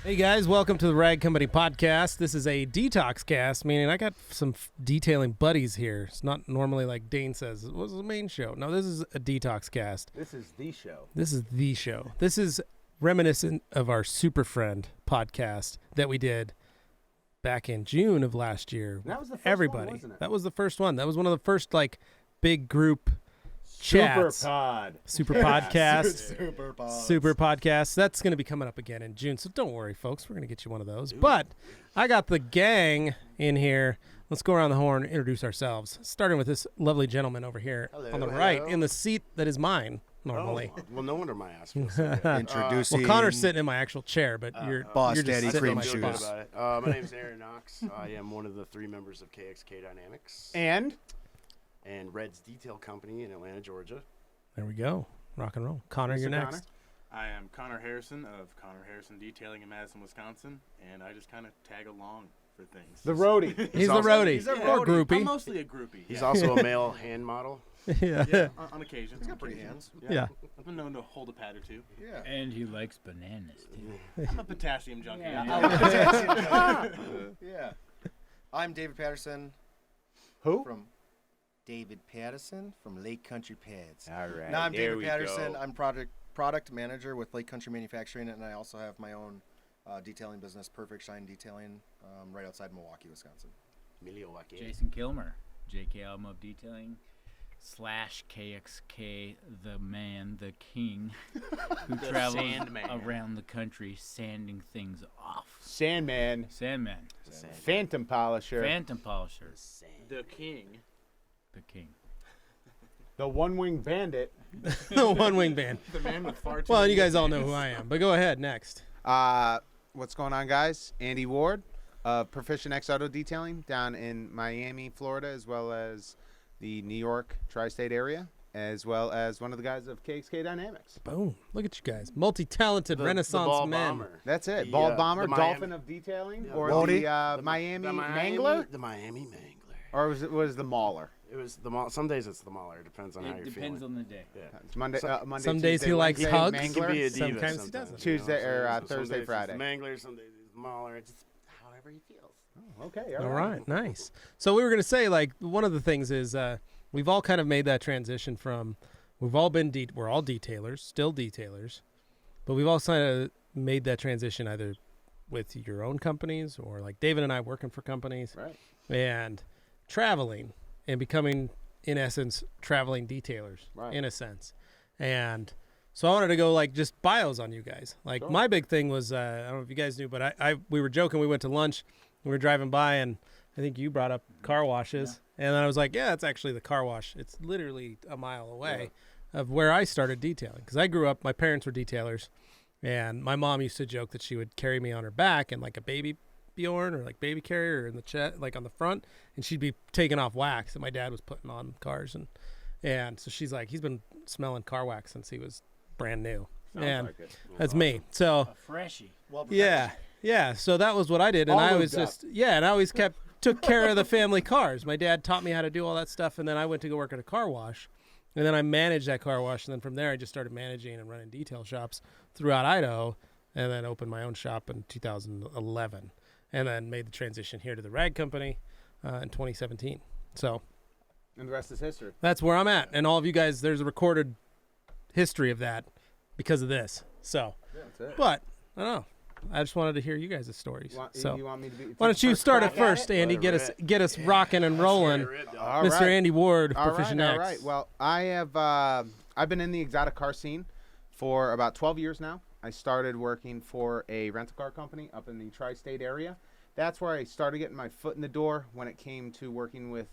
Hey guys, welcome to the Rag Company podcast. This is a detox cast, meaning I got some detailing buddies here. It's not normally like Dane says, it was the main show. No, this is a detox cast. This is the show. This is the show. This is reminiscent of our Super Friend podcast that we did back in June of last year. That was the first everybody. one, wasn't it? That was the first one. That was one of the first like big group chats. Super podcast. Super Super podcast. That's going to be coming up again in June. So don't worry, folks. We're going to get you one of those. But I got the gang in here. Let's go around the horn and introduce ourselves. Starting with this lovely gentleman over here on the right in the seat that is mine normally. Oh, well, no wonder my ass feels Introducing Well, Connor's sitting in my actual chair, but you're Boss you're just Daddy sitting in Cream my Shoes. spot. My name's Eron Knox. I am one of the 3 members of KXK Dynamics And Red's Detail Company in Atlanta, Georgia. There we go. Rock and roll. Connor, you're Connor? next. I am Connor Harrison of Connor Harrison Detailing in Madison, Wisconsin, and I just kind of tag along for things. the roadie. He's the also- roadie. He's a Or roadie. groupie. I'm mostly a groupie. He's yeah. also a male hand model. yeah. Yeah, on occasion. He's got pretty hands. Yeah. I've been known to hold a pad or two. Yeah. And he likes bananas, too. I'm a potassium junkie. Yeah. I'm David Patterson. Who? From David Patterson from Lake Country Pads. All right. Now I'm David Patterson. I'm product manager with Lake Country Manufacturing, and I also have my own detailing business, Perfect Shine Detailing, right outside Milwaukee, Wisconsin. Milwaukee. Jason Killmer, JK Alma of Detailing / KXK, the man, the king, who travels Sandman. around the country sanding things off. Sandman. Sandman, Phantom Polisher. Phantom Polisher, The king. the king. the One-Wing Bandit. The one wing band. The man with far too Well, many you guys all know names. who I am. But go ahead next. What's going on, guys? Andy Ward of Proficient X Auto Detailing down in Miami, Florida, as well as the New York tri-state area, as well as one of the guys of KXK Dynamics. Boom. Look at you guys. Multi-talented Renaissance ball men. bomber. That's it. The, Bald Bomber, the Miami- Dolphin of Detailing, Yeah, or Baldy. the Miami Mangler, The Miami Mangler. or was the Mauler? It was the Mauler. Some days it's the Mauler. It depends on how It you're depends feeling. on the day. Yeah. It's Monday, Monday, Some days Tuesday, he likes Wednesday, hugs. He can be a Mangler. diva Sometimes he doesn't. Tuesday or Some Thursday, days Friday. It's the Mangler, some days it's the Mauler. It's just however he feels. Okay, All right, nice. So we were going to say, like, one of the things is we've all kind of made that transition from, we've all been, we're all detailers, still detailers, but we've all kind of made that transition either with your own companies or like David and I working for companies Right. and traveling and becoming, in essence, traveling detailers Right. in a sense. And so I wanted to go like just bios on you guys. Like Sure. my big thing was, I don't know if you guys knew, but we were joking. We went to lunch. We were driving by, and I think you brought up car washes. And then I was like, yeah, it's actually the car wash. It's literally a mile away of where I started detailing. Because I grew up, my parents were detailers. And my mom used to joke that she would carry me on her back in like a baby Bjorn or like baby carrier or in the chest, like on the front. And she'd be taking off wax that my dad was putting on cars. And so she's like, he's been smelling car wax since he was brand new. And that's me. So A freshie. yeah. So that was what I did, and All I was lubed up. just and I always took care of the family cars. My dad taught me how to do all that stuff, and then I went to go work at a car wash, and then I managed that car wash, and then from there I just started managing and running detail shops throughout Idaho, and then opened my own shop in 2011, and then made the transition here to the Rag Company in 2017. So And the rest is history. that's where I'm at, and all of you guys, there's a recorded history of that because of this. So, That's it. but I don't know. I just wanted to hear you guys' stories. So You want me to be? why don't you start it crack at first, Andy? Let it Get us rocking and rolling, All Mr. right. Andy Ward, All Proficient right, X. all right. Well, I have I've been in the exotic car scene for about 12 years now. I started working for a rental car company up in the tri-state area. That's where I started getting my foot in the door when it came to working with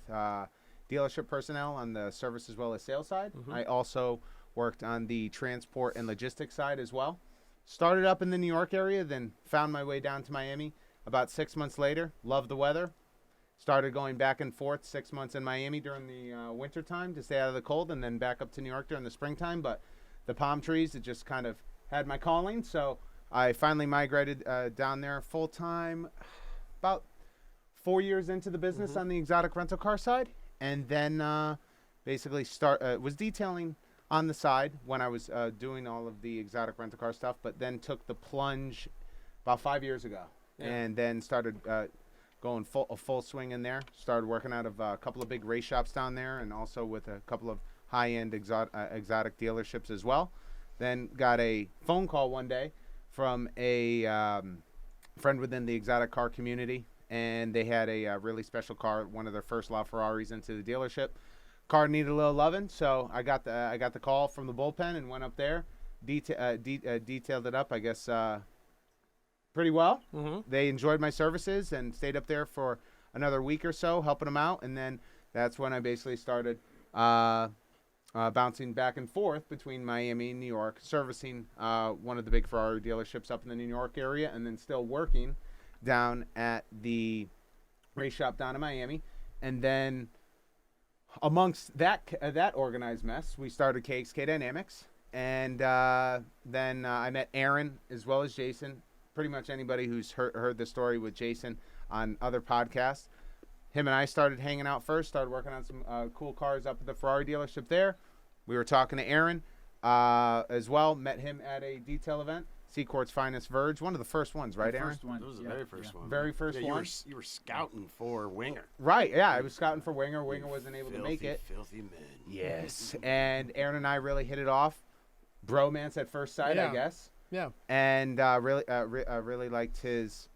dealership personnel on the service as well as sales side. I also worked on the transport and logistics side as well. Started up in the New York area, then found my way down to Miami. About 6 months later, loved the weather. Started going back and forth 6 months in Miami during the winter time to stay out of the cold, and then back up to New York during the springtime. But the palm trees, it just kind of had my calling. So I finally migrated down there full time about 4 years into the business on the exotic rental car side. And then basically was detailing on the side when I was doing all of the exotic rental car stuff, but then took the plunge about 5 years ago, Yeah. and then started going full swing in there. Started working out of a couple of big race shops down there, and also with a couple of high-end exotic dealerships as well. Then got a phone call one day from a friend within the exotic car community, and they had a really special car, one of their first LaFerraris into the dealership. Car needed a little loving, so I got the call from the bullpen and went up there, detailed it up, I guess, pretty well. Mm-hmm. They enjoyed my services and stayed up there for another week or so, helping them out, and then that's when I basically started bouncing back and forth between Miami and New York, servicing one of the big Ferrari dealerships up in the New York area, and then still working down at the race shop down in Miami. And then amongst that organized mess, we started KXK Dynamics, and then I met Eron as well as Jason. Pretty much anybody who's heard the story with Jason on other podcasts. Him and I started hanging out first, started working on some cool cars up at the Ferrari dealership there. We were talking to Eron as well, met him at a detail event, Seacourt's Finest Verge, one of the first ones, right, Eron? First one. That was the yeah, very first yeah. one. Very first yeah, one. You were scouting for Winger. Right, yeah, I was scouting for Winger. Winger wasn't able to make it. Filthy men. Yes, and Eron and I really hit it off. Bromance at first sight, I Yeah. guess. Yeah. And really liked his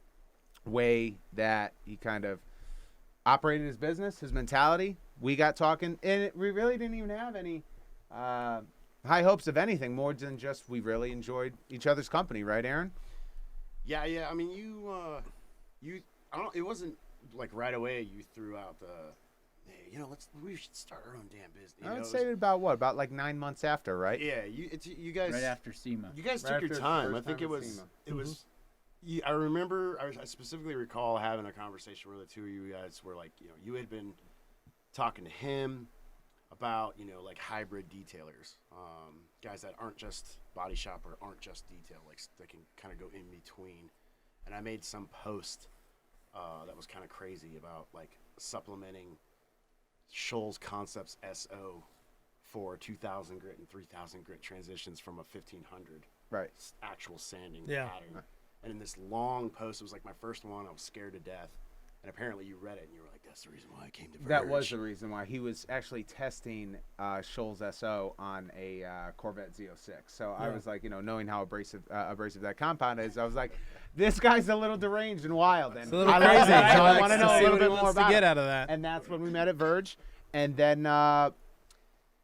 way that he kind of operated his business, his mentality. We got talking, and we really didn't even have any high hopes of anything more than just we really enjoyed each other's company, right, Eron? Yeah. I mean, you. I don't. It wasn't like right away. You threw out the. Hey, we should start our own damn business. I would say about like 9 months after, right? Yeah. You guys. Right after SEMA. You guys Right took your after the time. I first think time it at was. SEMA. It was. I remember. I specifically recall having a conversation where the two of you guys were like, you had been talking to him about, like hybrid detailers, guys that aren't just body shop or aren't just detail, like that can kind of go in between. And I made some post that was kind of crazy about like supplementing Scholl's Concepts SO for 2,000 grit and 3,000 grit transitions from a 1,500 Right. actual sanding Yeah. pattern. And in this long post, it was like my first one. I was scared to death. And apparently you read it and you were like, that's the reason why I came to Verge. That was the reason why. He was actually testing Scholl's SO on a Corvette Z06. So I was like, knowing how abrasive that compound is, I was like, this guy's a little deranged and wild. And It's a little I crazy. like that. So I Alex, want to know a see little what he bit more wants to about get it. out of that. And that's when we met at Verge. And then Eron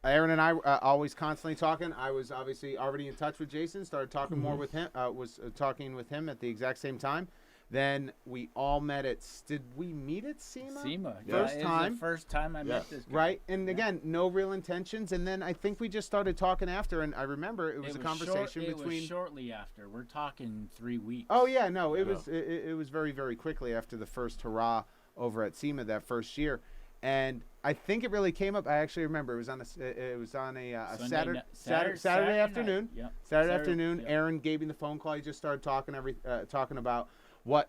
and I always constantly talking. I was obviously already in touch with Jason, started talking more with him, was talking with him at the exact same time. Then we all met at, did we meet at SEMA? SEMA. First it time. was the first time I met this guy. Right, and again, no real intentions, and then I think we just started talking after, and I remember it was a conversation It between. was shortly after. We're talking 3 weeks. Oh yeah, no, it was it was very, very quickly after the first hurrah over at SEMA that first year, and I think it really came up. I actually remember it was on a Saturday afternoon. Yep. Saturday afternoon, yep. Eron gave me the phone call. He just started talking about what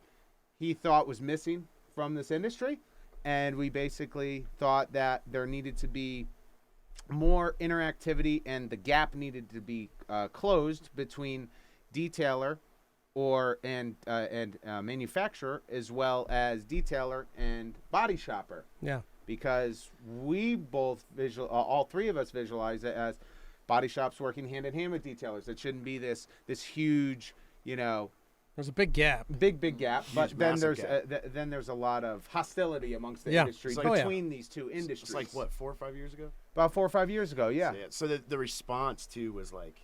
he thought was missing from this industry, and we basically thought that there needed to be more interactivity, and the gap needed to be closed between detailer and manufacturer, as well as detailer and body shopper. Yeah. Because we both all three of us visualize it as body shops working hand in hand with detailers. It shouldn't be this huge, There's a big gap. big gap. But then massive then there's a lot of hostility amongst the Yeah. industry It's like- between these two industries. It's like, what, 4 or 5 years ago? About 4 or 5 years ago, yeah. So the response, too, was like,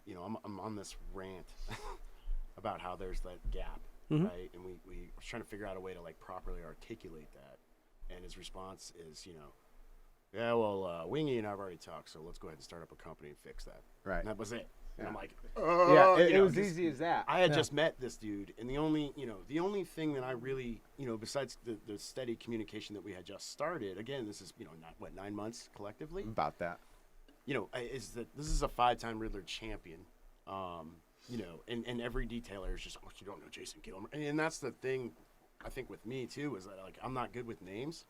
I'm on this rant about how there's that gap, right? And we were trying to figure out a way to, like, properly articulate that. And his response is, yeah, well, Wingy and I've already talked, so let's go ahead and start up a company and fix that. Right. And that was it. And I'm like, Yeah, it was 'cause easy as that. I had just met this dude, and the only thing that I really, besides the steady communication that we had just started, again, this is, 9 months collectively, About that. is that this is a 5-time Riddler champion, and every detailer is just, oh, you don't know Jason Killmer, and that's the thing, I think with me too, is that like I'm not good with names.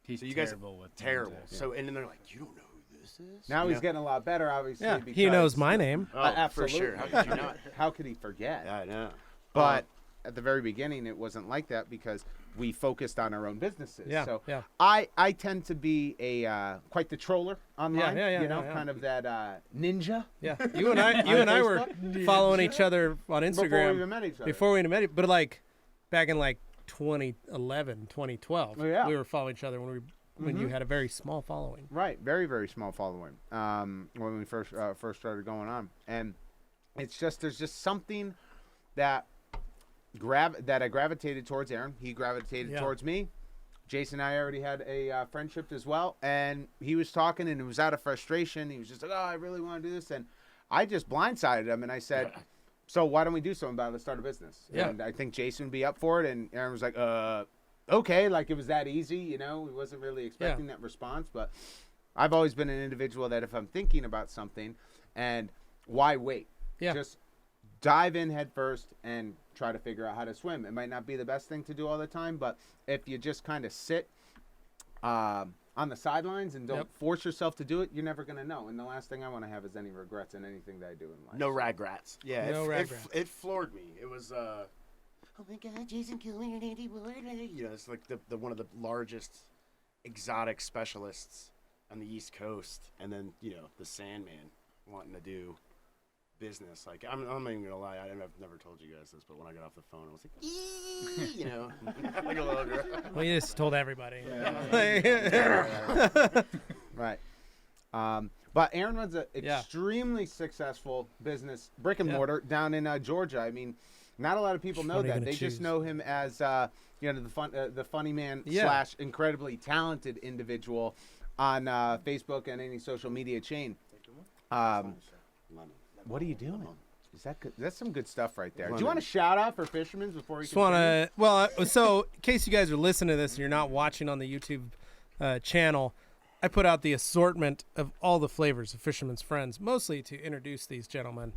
He's So you guys terrible with names, terrible. actually. So and then they're like, you don't know who this is. Now You he's know? getting a lot better, obviously. Yeah. He knows because- my name. Oh, absolutely. for sure. How could you not? How could he forget? Yeah, I know. But at the very beginning, it wasn't like that because we focused on our own businesses. Yeah, So yeah. I tend to be a quite the troller online. yeah, you know, yeah. kind of that ninja. Yeah, you and I were following each other on Before we Instagram even met each other. before we met, but like back in like 2011, 2012, Oh, yeah. we were following each other when you had a very small following. Right, very very small following. When we first started going on, and it's just there's just something that I gravitated towards Eron. He gravitated towards me. Jason and I already had a friendship as well, and he was talking, and it was out of frustration. He was just like, "Oh, I really want to do this," and I just blindsided him, and I said, "So why don't we do something about it? Let's start a business." Yeah. And I think Jason would be up for it, and Eron was like, okay, like it was that easy, you know. He wasn't really expecting that response, but I've always been an individual that if I'm thinking about something, and why wait? Yeah. Just dive in head first and try to figure out how to swim. It might not be the best thing to do all the time, but if you just kind of sit on the sidelines and don't force yourself to do it, you're never going to know. And the last thing I want to have is any regrets in anything that I do in life. No regrets. Yeah, No regrets. it floored me. It was, oh my God, Jason Killmer and Andy Wood. You know, it's like the one of the largest exotic specialists on the East Coast, and then you know the Sandman wanting to do business. Like I'm not even gonna lie, I've never told you guys this, but when I got off the phone, I was like, "Ee," you know, like a little girl. Well, you just told everybody. Right. But Eron runs an extremely successful business, brick and mortar, down in Georgia. I mean, not a lot of people know one are you that. gonna They just choose? know him as you know, the funny man / incredibly talented individual on Facebook and any social media chain. What are you doing? Is that good? That's some good stuff right there. Do you want to shout out for Fisherman's before we Just want to, so in case you guys are listening to this and you're not watching on the YouTube channel, I put out the assortment of all the flavors of Fisherman's Friends, mostly to introduce these gentlemen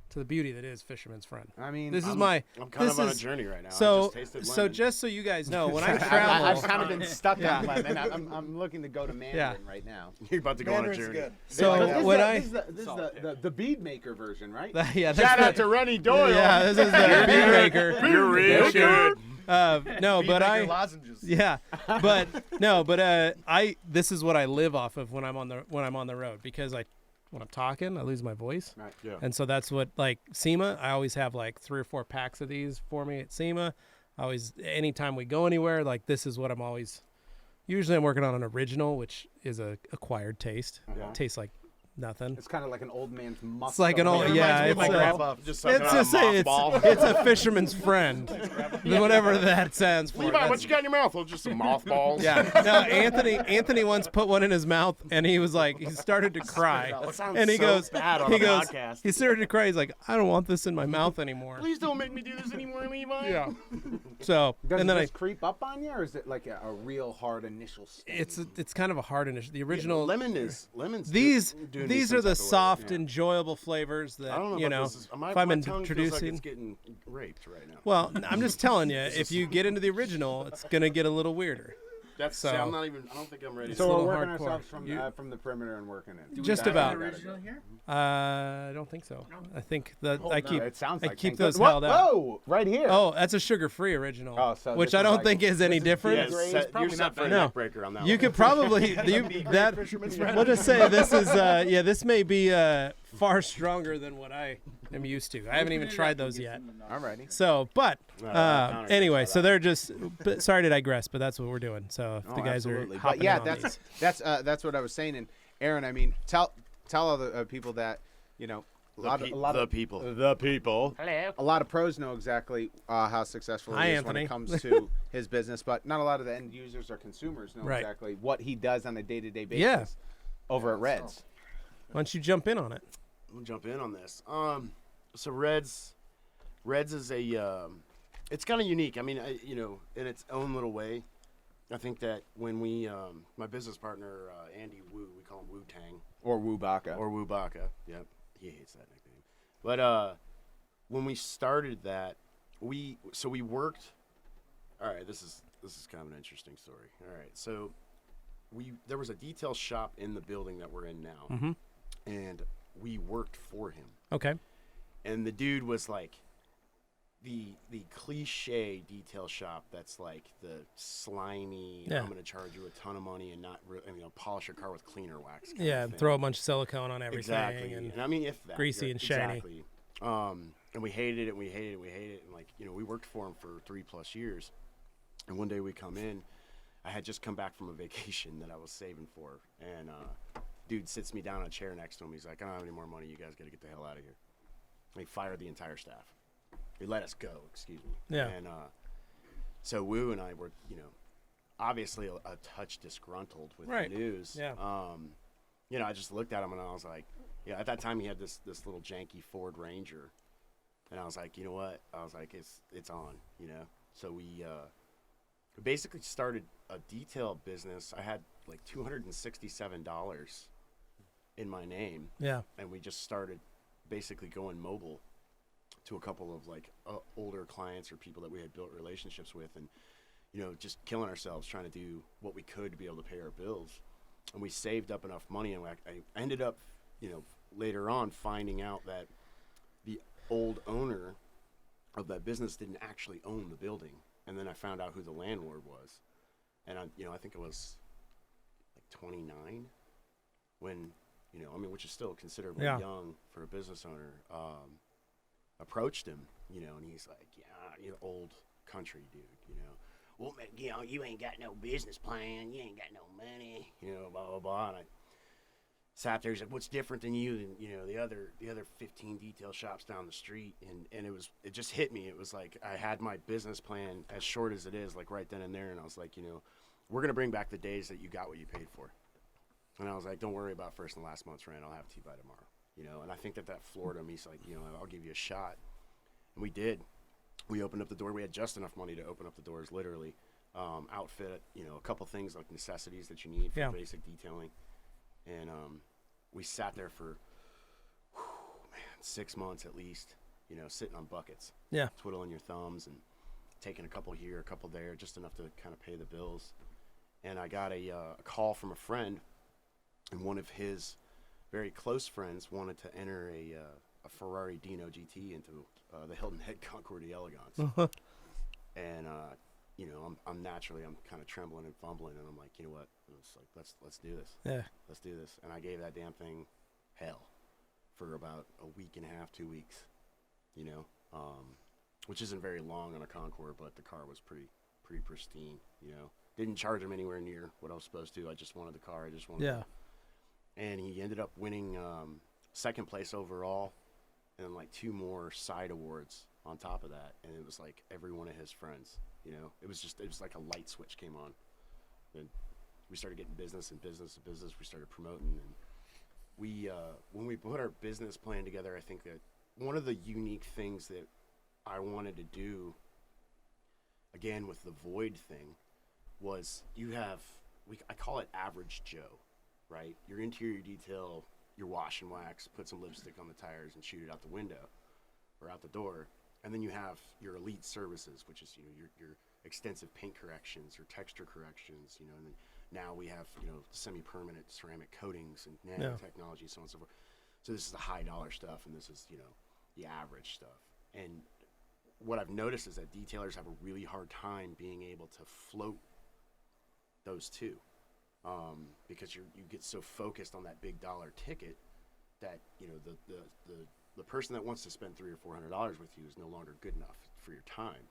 to the beauty that is Fisherman's Friend. I mean, this is I'm kind of on a journey right now. I So, just tasted so lemon. just so you guys know, when I travel, I've kind of been stuck on lemon. I'm looking to go to Mandarin right now. You're about to go on a Mandarin's journey. good. so when I, This is the bead maker version, right? yeah, that's Shout the- out to Rennie Doyle. Yeah, this is the bean maker. You're real good. No, but Beefmaker lozenges. yeah, but no, but this is what I live off of when I'm on the road, because when I'm talking, I lose my voice. Right. Yeah. And so that's what, like, SEMA, I always have like 3 or 4 packs of these for me at SEMA. Anytime we go anywhere, like, this is what I'm always, usually I'm working on an original, which is a acquired taste. Uh-huh. It tastes like nothing. It's kind of like an old man's muscle. It's like an old, yeah, it's my grandpa. Just sucking it's on a just a, mothball. it's a fisherman's friend, whatever that stands for. Levi, That's- what you got in your mouth? Oh, just some mothballs. Yeah. No, Anthony once put one in his mouth, and he was like, he started to cry, That sounds and he so goes, bad on he a goes, podcast. he started to cry. He's like, I don't want this in my mouth anymore. Please don't make me do this anymore, Levi. Yeah. So, Does and it then just creep up on you, or is it like a real hard initial sting? it's kind of a hard initial. The original, Lemon's. these doing these some are the type of way. soft, Yeah. enjoyable flavors that I don't know you about know. this. If I'm my tongue feels like introducing, it's getting raped right now. well, I'm just telling you, if you get into the original, it's gonna get a little weirder. That's. so- See, I'm not even. I don't think I'm ready. It's So a we're little working hardcore. ourselves from the perimeter and working in. Just Do we have about. an original here? I don't think so. I think that I keep It sounds I like keep things- those Whoa, held out. Whoa, right here. Oh, that's a sugar-free original, Oh, so which this I is don't like- think is any different. Yeah, Grade is set, probably you're not set for a No. neck breaker on that You one. could probably that. We'll just say this is this may be far stronger than what I am used to. I haven't even tried those yet. Alrighty. So, but counter anyway, guess so they're just. But sorry to digress, but that's what we're doing. So if the guys absolutely. are But hopping yeah, in on these. that's what I was saying. And Eron, I mean, tell other people that you know. A lot of people. The people. Hello. A lot of pros know exactly how successful Hi, he is when Anthony. it comes to his business, but not a lot of the end users or consumers know Right. exactly what he does on a day-to-day basis Yeah. over at Reds. Why don't you jump in on it? I'm gonna jump in on this. So Reds is a. It's kind of unique. I mean, in its own little way. I think that when we, my business partner Andy Wu, we call him Wu Tang Or Wubaka. or Wu Baka. Yep, he hates that nickname. But when we started that, we worked. All right, this is kind of an interesting story. All right, so there was a detail shop in the building that we're in now, Mm-hmm. and we worked for him. Okay. And the dude was like, the cliche detail shop that's like the slimy, Yeah. I'm going to charge you a ton of money and not polish your car with cleaner wax. kind Yeah, of thing. throw a bunch of silicone on everything. Exactly. And I mean, if that. greasy and shiny. Exactly. And we hated it, and we hated it, and we hated it. And like, we worked for him for 3+ years. And one day we come in, I had just come back from a vacation that I was saving for. And dude sits me down on a chair next to him. He's like, I don't have any more money. You guys got to get the hell out of here. And he fired the entire staff. He let us go, excuse me. Yeah. And so Wu and I were, obviously a touch disgruntled with Right. the news. Yeah. I just looked at him and I was like, at that time he had this little janky Ford Ranger. And I was like, you know what? I was like, it's on, So we basically started a detail business. I had like $267 in my name. Yeah. And we just started basically going mobile to a couple of like older clients or people that we had built relationships with, and just killing ourselves trying to do what we could to be able to pay our bills. And we saved up enough money, and I ended up later on finding out that the old owner of that business didn't actually own the building. And then I found out who the landlord was, and I think it was like 29 when which is still considerably Yeah. young for a business owner. Approached him, and he's like, old country dude, well, you ain't got no business plan, you ain't got no money, blah blah blah. And I sat there. He's like, what's different than you than the other 15 detail shops down the street? And it just hit me. It was like I had my business plan, as short as it is, like right then and there, and I was like, we're gonna bring back the days that you got what you paid for. And I was like, don't worry about first and last month's rent. I'll have it to you by tomorrow. And I think that floored him. He's like, I'll give you a shot. And we did. We opened up the door. We had just enough money to open up the doors, literally. Outfit, a couple things like necessities that you need for Yeah. basic detailing. And we sat there for, 6 months at least, sitting on buckets. Yeah. Twiddling your thumbs and taking a couple here, a couple there, just enough to kind of pay the bills. And I got a call from a friend, and one of his very close friends wanted to enter a Ferrari Dino GT into the Hilton Head Concours d'Elegance. And I'm naturally kind of trembling and fumbling, and I'm like, you know what? It's like let's do this. Yeah. Let's do this. And I gave that damn thing hell for about a week and a half, 2 weeks. Which isn't very long on a Concours, but the car was pretty pristine. Didn't charge him anywhere near what I was supposed to. I just wanted the car. I just wanted. Yeah. And he ended up winning second place overall, and like 2 more side awards on top of that. And it was like every one of his friends. It was like a light switch came on. And we started getting business. We started promoting, and we when we put our business plan together, I think that one of the unique things that I wanted to do, again with the void thing, was I call it average Joe, right? Your interior detail, your wash and wax, put some lipstick on the tires and shoot it out the window or out the door. And then you have your elite services, which is your extensive paint corrections or texture corrections, and then now we have semi-permanent ceramic coatings and nanotechnology, so on and so forth. So this is the high dollar stuff, and this is the average stuff. And what I've noticed is that detailers have a really hard time being able to float those two, because you get so focused on that big dollar ticket that the person that wants to spend $300 or $400 with you is no longer good enough for your time,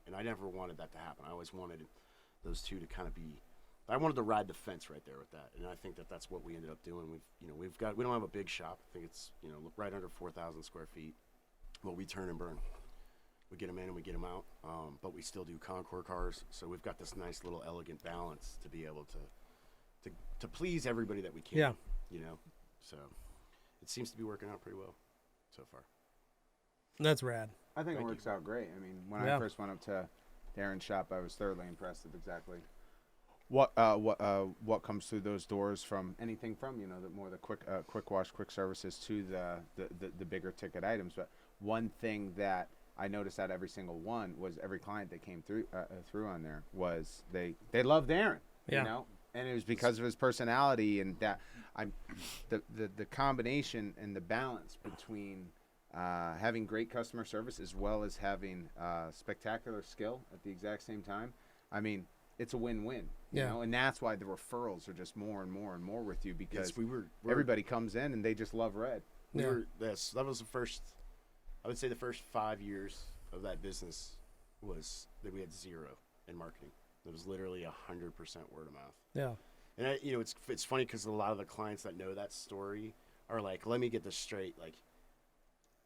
And I never wanted that to happen. I always wanted those two to kind of be. I wanted to ride the fence right there with that, and I think that that's what we ended up doing. We don't have a big shop. I think it's right under 4,000 square feet. Well, we turn and burn. We get them in and we get them out, but we still do Concours cars. So we've got this nice little elegant balance to be able to please everybody that we can. Yeah. So it seems to be working out pretty well so far. That's rad. I think Thank it works out great. I mean, when Yeah. I first went up to Darren's shop, I was thoroughly impressed with exactly what comes through those doors, from anything from the quick wash, quick services to the bigger ticket items. But one thing that I noticed out every single one was every client that came through on there was they loved Aaron, Yeah. and it was because of his personality, and that the combination and the balance between having great customer service as well as having spectacular skill at the exact same time. I mean, it's a win-win, you know, and that's why the referrals are just more and more and more with you because everybody comes in and they just love red. That was the first, I would say the first 5 years of that business was that we had zero in marketing. It was literally 100% word of mouth. Yeah. And you know, it's funny because a lot of the clients that know that story are like, let me get this straight. Like,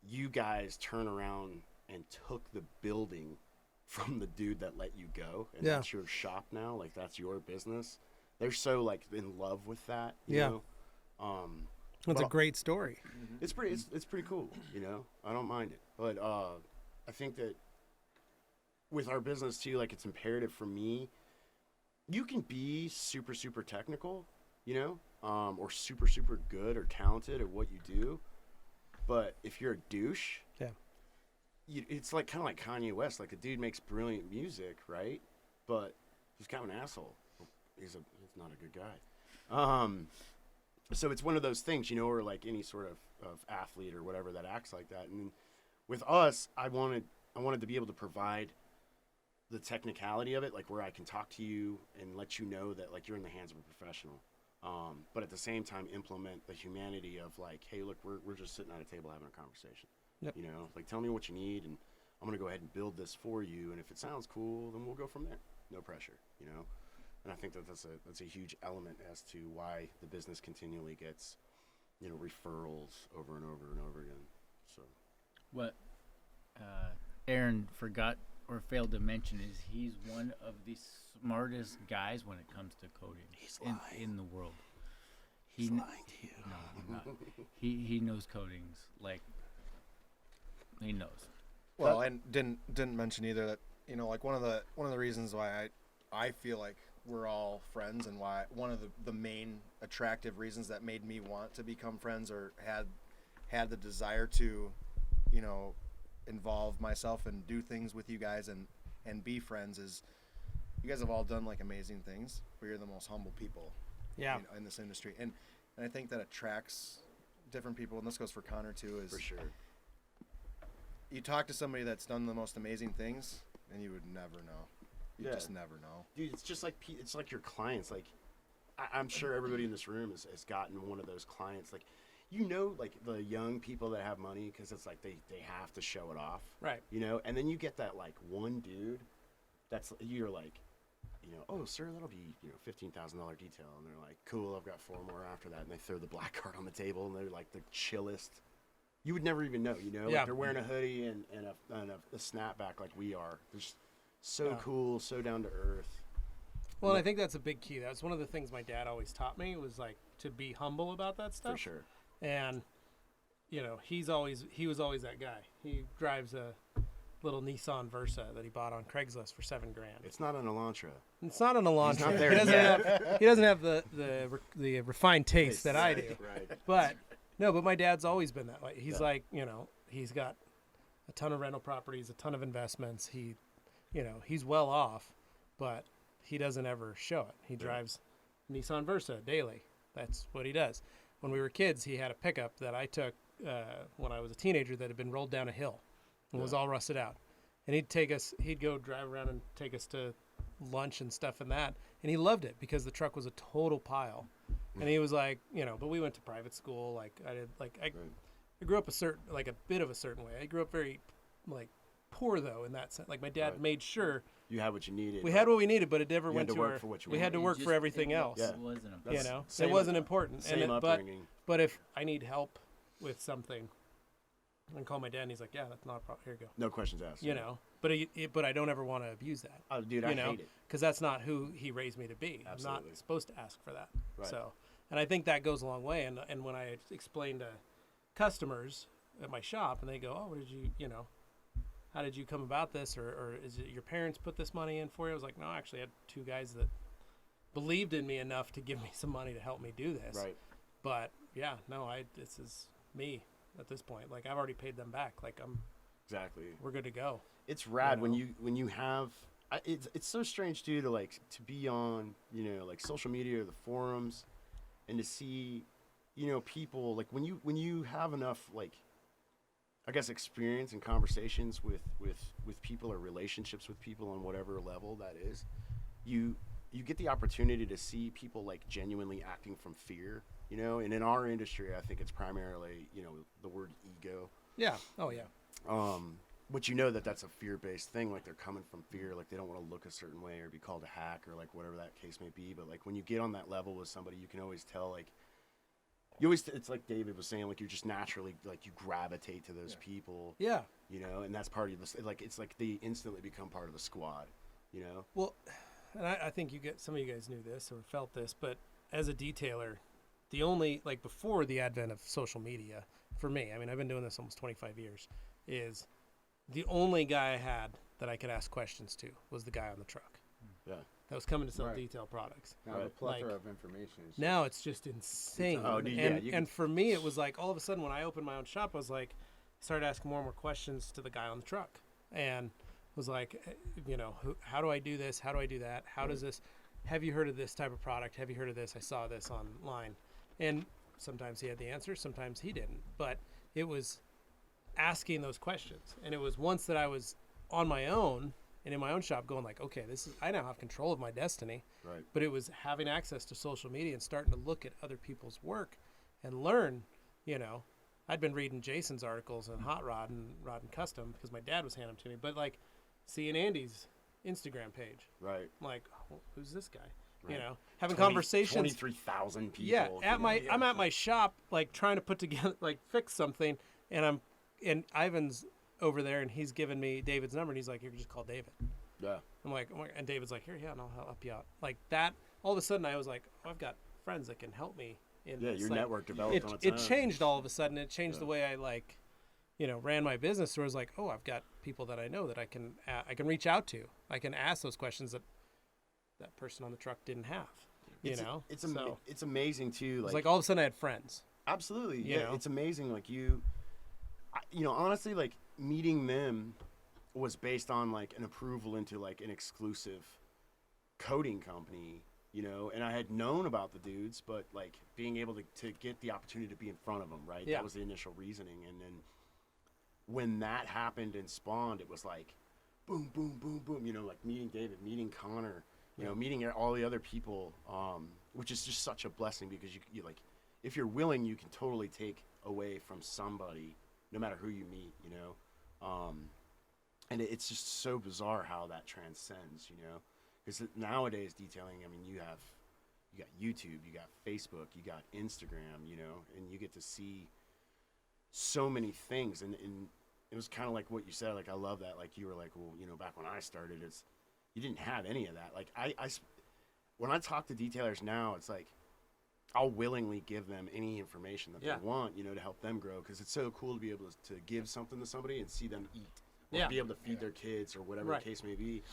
you guys turn around and took the building from the dude that let you go, and that's your shop now. Like, that's your business. They're so like in love with that. You know? It's a great story. It's pretty cool. You know, I don't mind it, but I think that with our business too, like, it's imperative for me. You can be super, super technical, you know, or super, super good or talented at what you do. But if you're a douche, it's like kind of like Kanye West. Like, the dude makes brilliant music, right? But he's kind of an asshole. He's not a good guy. So it's one of those things, you know, or like any sort of athlete or whatever that acts like that. And with us, I wanted to be able to provide the technicality of it, like where I can talk to you and let you know that like you're in the hands of a professional, but at the same time implement the humanity of like, hey, look, we're just sitting at a table having a conversation. You know, like, tell me what you need and I'm gonna go ahead and build this for you, and if it sounds cool, then we'll go from there. No pressure, you know. And I think that that's a huge element as to why the business continually gets, you know, referrals over and over and over again. So what Eron forgot or failed to mention is he's one of the smartest guys when it comes to coding in the world. He's lying to you. No, he's not. He knows codings, like, he knows. Well, and didn't mention either that, you know, like one of the reasons why I feel like we're all friends, and why one of the main attractive reasons that made me want to become friends or had the desire to, you know, involve myself and do things with you guys and be friends is you guys have all done like amazing things, but you're the most humble people in this industry. And I think that attracts different people, and this goes for Connor too, is for sure. You talk to somebody that's done the most amazing things and you would never know. You just never know. Dude, it's just like, it's like your clients. Like, I'm sure everybody in this room has gotten one of those clients. Like, you know, like the young people that have money because it's like they have to show it off. Right. You know, and then you get that like one dude that's, you're like, you know, oh, sir, that'll be, you know, $15,000 detail. And they're like, cool, I've got 4 more after that. And they throw the black card on the table and they're like the chillest. You would never even know, you know? Like, they're wearing a hoodie and a snapback like we are. They're just so cool, so down to earth. Well, I think that's a big key. That's one of the things my dad always taught me, was like to be humble about that stuff. For sure. And, you know, he was always that guy. He drives a little Nissan Versa that he bought on Craigslist for $7,000. It's not an Elantra. It's not an Elantra. He's not there He doesn't have the refined taste that I do. Right. But but my dad's always been that way. He's like, you know, he's got a ton of rental properties, a ton of investments. He, you know, he's well off, but he doesn't ever show it. He drives Nissan Versa daily. That's what he does. When we were kids, he had a pickup that I took when I was a teenager that had been rolled down a hill and was all rusted out. And he'd go drive around and take us to lunch and stuff in that. And he loved it because the truck was a total pile. And he was like, you know, but we went to private school. Like I did, like I grew up a bit of a certain way. I grew up very like poor though, in that sense. Like my dad made sure you had what you needed. We had what we needed, but it never You went had to to work our. for what you We had to wanted. work for everything else. Yeah. It wasn't important. You know, it wasn't important. Same but upbringing. but if I need help with something, I can call my dad, and he's like, "Yeah, that's not a problem. Here you go." No questions asked. You know, but I don't ever want to abuse that. Oh, dude, I hate it. Because that's not who he raised me to be. Absolutely. I'm not supposed to ask for that. Right. So, and I think that goes a long way. And when I explain to customers at my shop, and they go, "Oh, how did you come about this? Or is it your parents put this money in for you?" I was like, "No, actually, I had 2 guys that believed in me enough to give me some money to help me do this." Right. But yeah, no, this is me at this point. Like, I've already paid them back. Like, we're good to go. It's rad You know? when you have. It's so strange too to be on, you know, like social media or the forums, and to see, you know, people like when you have enough like I guess, experience and conversations with people or relationships with people on whatever level that is, you get the opportunity to see people like genuinely acting from fear, you know. And in our industry, I think it's primarily, you know, the word ego. Yeah. Oh yeah. Which, you know, that's a fear-based thing. Like, they're coming from fear, like they don't want to look a certain way or be called a hack or like whatever that case may be. But like when you get on that level with somebody, you can always tell, like, it's like David was saying, like, you're just naturally, like, you gravitate to those people. Yeah. You know, and that's part of this. Like, it's like they instantly become part of the squad. You know. Well, and I think some of you guys knew this or felt this, but as a detailer, the only, like, before the advent of social media, for me, I mean, I've been doing this almost 25 years, is the only guy I had that I could ask questions to was the guy on the truck. Yeah. That was coming to sell Right. detail products. Now the Right. plethora Like, of information is Now it's just insane. Oh, yeah, and, you and can- for me, it was like all of a sudden when I opened my own shop, I was like, started asking more and more questions to the guy on the truck, and was like, you know, how do I do this? How do I do that? How does this? Have you heard of this type of product? Have you heard of this? I saw this online, and sometimes he had the answer, sometimes he didn't. But it was asking those questions, and it was once that I was on my own and in my own shop going like, okay, I now have control of my destiny. Right. But it was having access to social media and starting to look at other people's work and learn, you know. I'd been reading Jason's articles on Hot Rod and Custom because my dad was handing them to me. But like seeing Andy's Instagram page, Right. I'm like, oh, who's this guy? You Right. know, having 20 conversations. 23,000 people. Yeah, you know, I'm at my shop, like trying to put together, like fix something, and Ivan's over there, and he's giving me David's number, and he's like, "You can just call David." Yeah. I'm like, and David's like, "Here, yeah, and I'll help you out." Like that. All of a sudden, I was like, oh, "I've got friends that can help me." In Yeah, this. your Like, network developed on its it own. changed all of a sudden. It changed the Yeah. way I like, you know, ran my business. So I was like, "Oh, I've got people that I know that I can reach out to. I can ask those questions that person on the truck didn't have." You know, It's amazing too. it was Like, like all of a sudden I had friends. absolutely, you yeah. know? It's amazing. Like you know, honestly, like meeting them was based on like an approval into like an exclusive coding company, you know. And I had known about the dudes, but like being able to get the opportunity to be in front of them, right? Yeah. That was the initial reasoning. And then when that happened and spawned, it was like boom, boom, boom, boom. You know, like meeting David, meeting Connor. You know, meeting all the other people, which is just such a blessing because you like, if you're willing, you can totally take away from somebody, no matter who you meet, you know. And it's just so bizarre how that transcends, you know, because nowadays detailing, I mean, you got YouTube, you got Facebook, you got Instagram, you know, and you get to see so many things. And it was kind of like what you said, like, I love that. Like you were like, well, you know, back when I started, you didn't have any of that. Like when I talk to detailers now, it's like I'll willingly give them any information that Yeah. they want, you know, to help them grow. Because it's so cool to be able to give something to somebody and see them eat, or Yeah. be able to feed their kids or whatever Right. the case may be.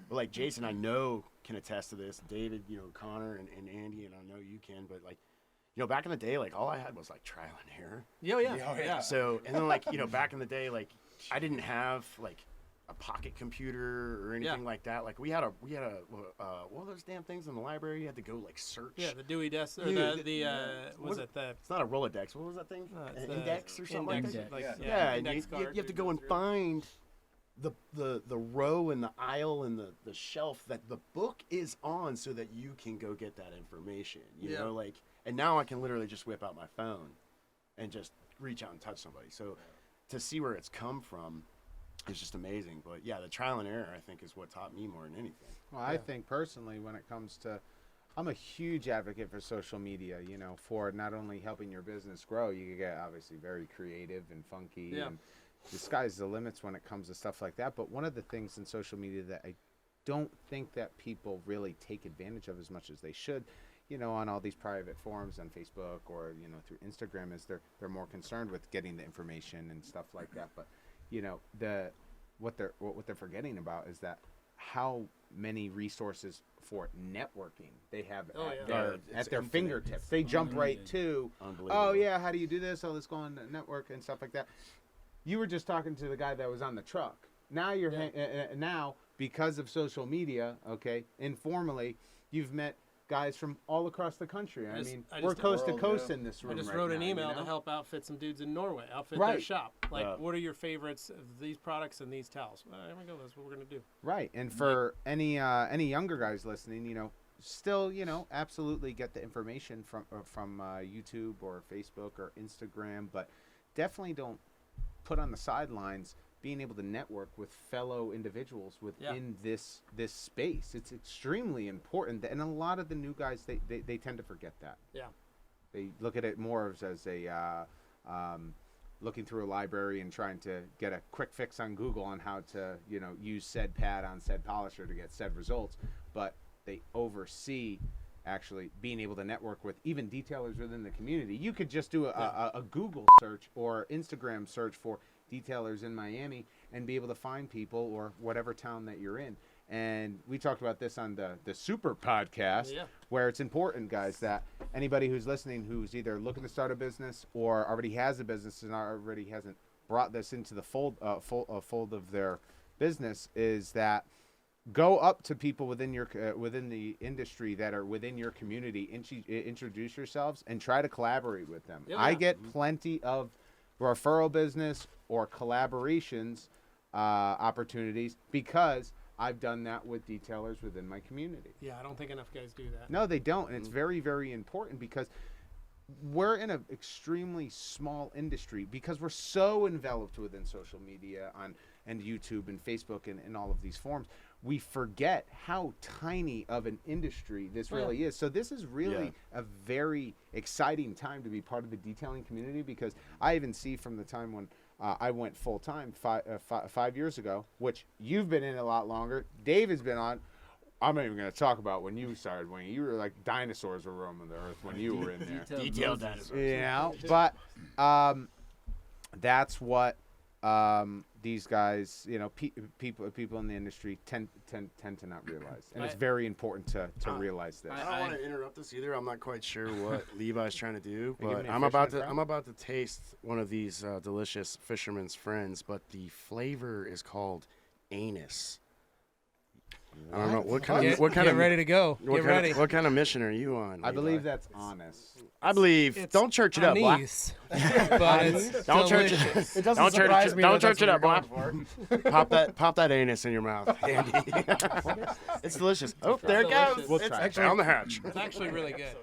But like Jason, I know can attest to this. David, you know, Connor and Andy, and I know you can. But like, you know, back in the day, like all I had was like trial and error. Yeah. So, and then like, you know, back in the day, like I didn't have like a pocket computer or anything like that. Like we had a what were those damn things in the library? You had to go like search. Yeah, the Dewey desk, or Yeah, was it the It's not a Rolodex. What was that thing? it's An the index or something index, like that? like, Yeah, and index you card have to to go and through. find the row and the aisle and the shelf that the book is on so that you can go get that information. You Yeah. know, like, and now I can literally just whip out my phone and just reach out and touch somebody. So to see where it's come from is just amazing. But yeah, the trial and error, I think, is what taught me more than anything. Well, I think personally, when it comes to, I'm a huge advocate for social media, you know, for not only helping your business grow, you can get obviously very creative and funky, Yeah. and the sky's the limits when it comes to stuff like that. But one of the things in social media that I don't think that people really take advantage of as much as they should, you know, on all these private forums on Facebook or, you know, through Instagram, is they're more concerned with getting the information and stuff like that. But, you know, what they're forgetting about is that how many resources for networking they have Oh, at yeah. their, It's at their infinite. fingertips. They jump right to, Unbelievable. oh yeah, how do you do this? Oh, let's go on the network and stuff like that. You were just talking to the guy that was on the truck. Now now because of social media, okay, informally, you've met guys from all across the country. I just- mean, I we're just- coast to World, coast yeah. in this I room just right wrote an now, email you know? to help outfit some dudes in Norway, outfit their Right. shop. Like, what are your favorites of these products and these towels? There we go. That's what we're gonna do. Right, and for any younger guys listening, still, absolutely get the information from YouTube or Facebook or Instagram, but definitely don't put on the sidelines being able to network with fellow individuals within this space. It's extremely important, and a lot of the new guys they tend to forget that. Yeah. They look at it more as a looking through a library and trying to get a quick fix on Google on how to use said pad on said polisher to get said results, but they oversee actually being able to network with even detailers within the community. You could just do a Google search or Instagram search for detailers in Miami and be able to find people or whatever town that you're in. And we talked about this on the Super Podcast, where it's important, guys, that anybody who's listening who's either looking to start a business or already has a business and already hasn't brought this into the fold of their business is that go up to people within the industry that are within your community, introduce yourselves, and try to collaborate with them. Yeah. I get plenty of referral business or collaborations opportunities because I've done that with detailers within my community. Yeah, I don't think enough guys do that. No, they don't, and it's very, very important because we're in an extremely small industry because we're so enveloped within social media and YouTube and Facebook and all of these forms. We forget how tiny of an industry this really is. So this is really a very exciting time to be part of the detailing community because I even see from the time when I went full time 5 years ago, which you've been in a lot longer. Dave has been on. I'm not even going to talk about when you started, when you were like dinosaurs were roaming the earth when you were in there. Detailed dinosaurs. Yeah, but that's what these guys, people in the industry tend to not realize, and it's very important to realize this. I don't want to interrupt this either. I'm not quite sure what Levi's trying to do, Are you but giving me a I'm about fisherman to taste one of these delicious Fisherman's Friends, but the flavor is called anus. I don't know what kind Get of ready to go. Get ready. What kind of mission are you on? I Levi? believe that's honest. I believe. It's Don't church it up, boy. anise, but it's Don't church delicious. it. It doesn't Don't church surprise it. me. Don't that church it up, that's boy. what you're going for. Pop that anus in your mouth, Andy. It's delicious. Oh, there it Delicious. goes. We'll It's try it. down the hatch. It's actually really good.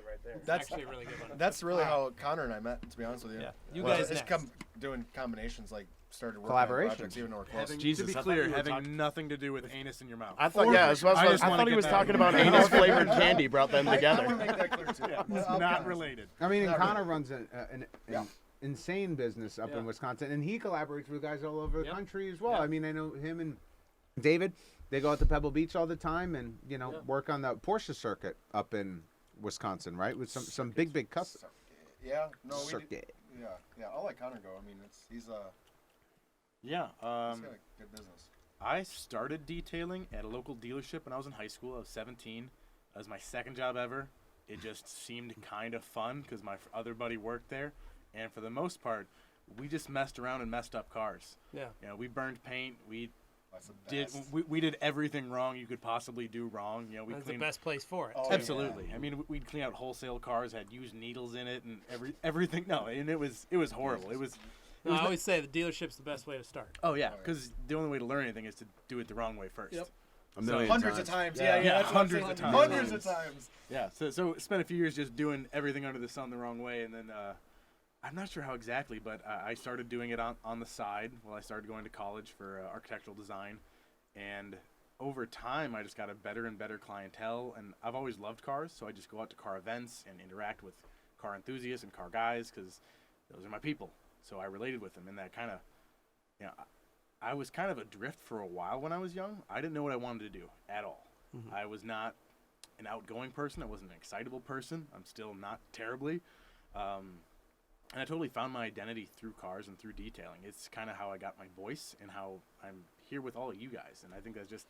That's Actually a really good one. That's really how Connor and I met, to be honest with you. Yeah. You Well, guys just next. doing combinations, like started working Collaborations. on projects even though we're close. To be clear, having nothing to do with anus in your mouth. I thought, yeah, I thought he was talking about anus flavored candy brought them I together. want to make that clear too. It's I'll be not honest. related. I mean, and Not Connor runs an Yeah. insane business up in Wisconsin, and he collaborates with guys all over the Yep. country as well. Yep. I mean, I know him and David. They go out to Pebble Beach all the time, and work on the Porsche circuit up in Wisconsin, right? With some big custom Yeah, no, we did, circuit. yeah. I'll let Connor go. I mean, he's Yeah. got a good business. I started detailing at a local dealership when I was in high school. I was 17. That was my second job ever. It just seemed kind of fun because my other buddy worked there. And for the most part, we just messed around and messed up cars. Yeah. We burned paint. We That's the did best. we did everything wrong you could possibly do wrong. We That's the cleaned best place for it. Oh, too. absolutely. I mean, we'd clean out wholesale cars, had used needles in it, and everything. No, and it was horrible. It was. No, I always say the dealership's the best way to start. Oh yeah, because the only way to learn anything is to do it the wrong way first. Yep. A million Hundreds times. of times. Yeah, Yeah, yeah, that's what I'm hundreds saying. of times. Hundreds of times. Yeah, so spent a few years just doing everything under the sun the wrong way, and then I'm not sure how exactly, but I started doing it on the side while I started going to college for architectural design, and over time I just got a better and better clientele, and I've always loved cars, so I just go out to car events and interact with car enthusiasts and car guys because those are my people. So I related with them, and that kind of, I was kind of adrift for a while when I was young. I didn't know what I wanted to do at all. Mm-hmm. I was not an outgoing person. I wasn't an excitable person. I'm still not terribly. And I totally found my identity through cars and through detailing. It's kind of how I got my voice and how I'm here with all of you guys. And I think that's just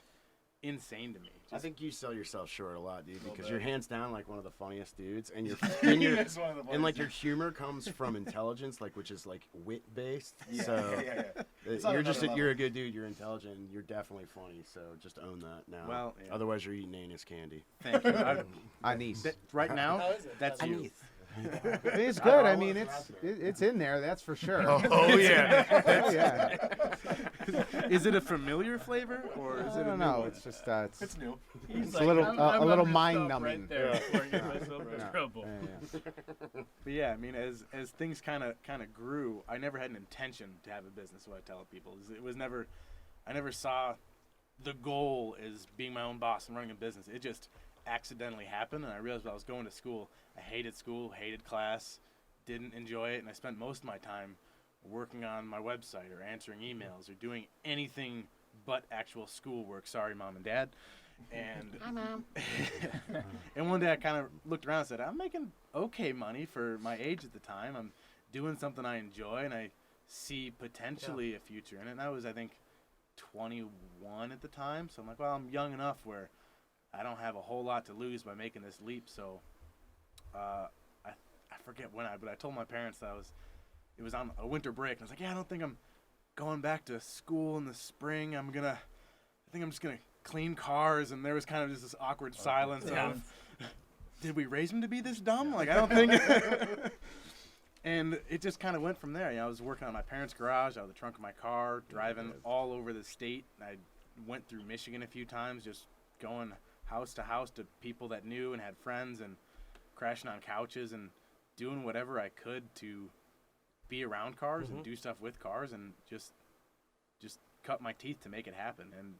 insane to me. I think you sell yourself short a lot, dude, because bit. you're hands down like one of the funniest dudes, and your It's one of the and like funniest your humor comes from intelligence, like which is like wit based. Yeah, So yeah. It's on you're another just level. you're a good dude. You're intelligent. And you're definitely funny. So just own that now. Well, yeah. Otherwise you're eating anus candy. Thank you. Anise. Right now, How is it? that's you. It's good. I mean, it's in there. That's for sure. Oh yeah. Oh, yeah. Is it a familiar flavor or is I it a don't new know. one? It's just It's new. It's a little- a little gonna mind stop numbing. right there before I get myself in Yeah. trouble. Yeah. But yeah, I mean, as things kind of grew, I never had an intention to have a business. What I tell people is, it was never, I never saw the goal as being my own boss and running a business. It just accidentally happened, and I realized when I was going to school, I hated school, hated class, didn't enjoy it, and I spent most of my time working on my website or answering emails or doing anything but actual schoolwork. Sorry, Mom and Dad. And hi, Mom. And one day I kind of looked around and said, I'm making okay money for my age at the time. I'm doing something I enjoy, and I see potentially a future in it. And I was, I think, 21 at the time. So I'm like, well, I'm young enough where I don't have a whole lot to lose by making this leap. So I forget when but I told my parents that it was on a winter break. And I was like, yeah, I don't think I'm going back to school in the spring. I think I'm just going to clean cars. And there was kind of just this awkward silence of, did we raise him to be this dumb? Like, I don't think. And it just kind of went from there. You know, I was working on my parents' garage, out of the trunk of my car, driving all over the state. I went through Michigan a few times, just going house to house to people that knew and had friends, and crashing on couches and doing whatever I could to be around cars and do stuff with cars, and just cut my teeth to make it happen. And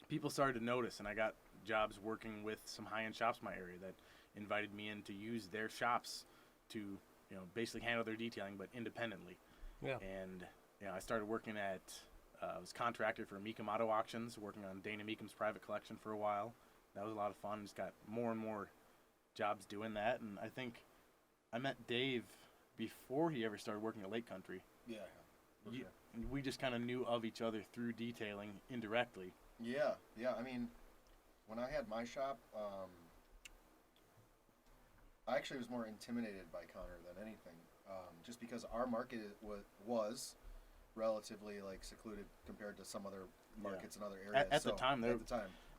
people started to notice, and I got jobs working with some high-end shops in my area that invited me in to use their shops to, you know, basically handle their detailing, but independently. Yeah. And, you know, I started working at, I was contracted for Meekum Auto Auctions, working on Dane and Meekum's private collection for a while. That was a lot of fun. Just got more and more jobs doing that. And I think I met Dave before he ever started working at Lake Country. Yeah. And we just kind of knew of each other through detailing indirectly. Yeah. I mean, when I had my shop, I actually was more intimidated by Connor than anything, just because our market was relatively like secluded compared to some other markets in other areas. At the time,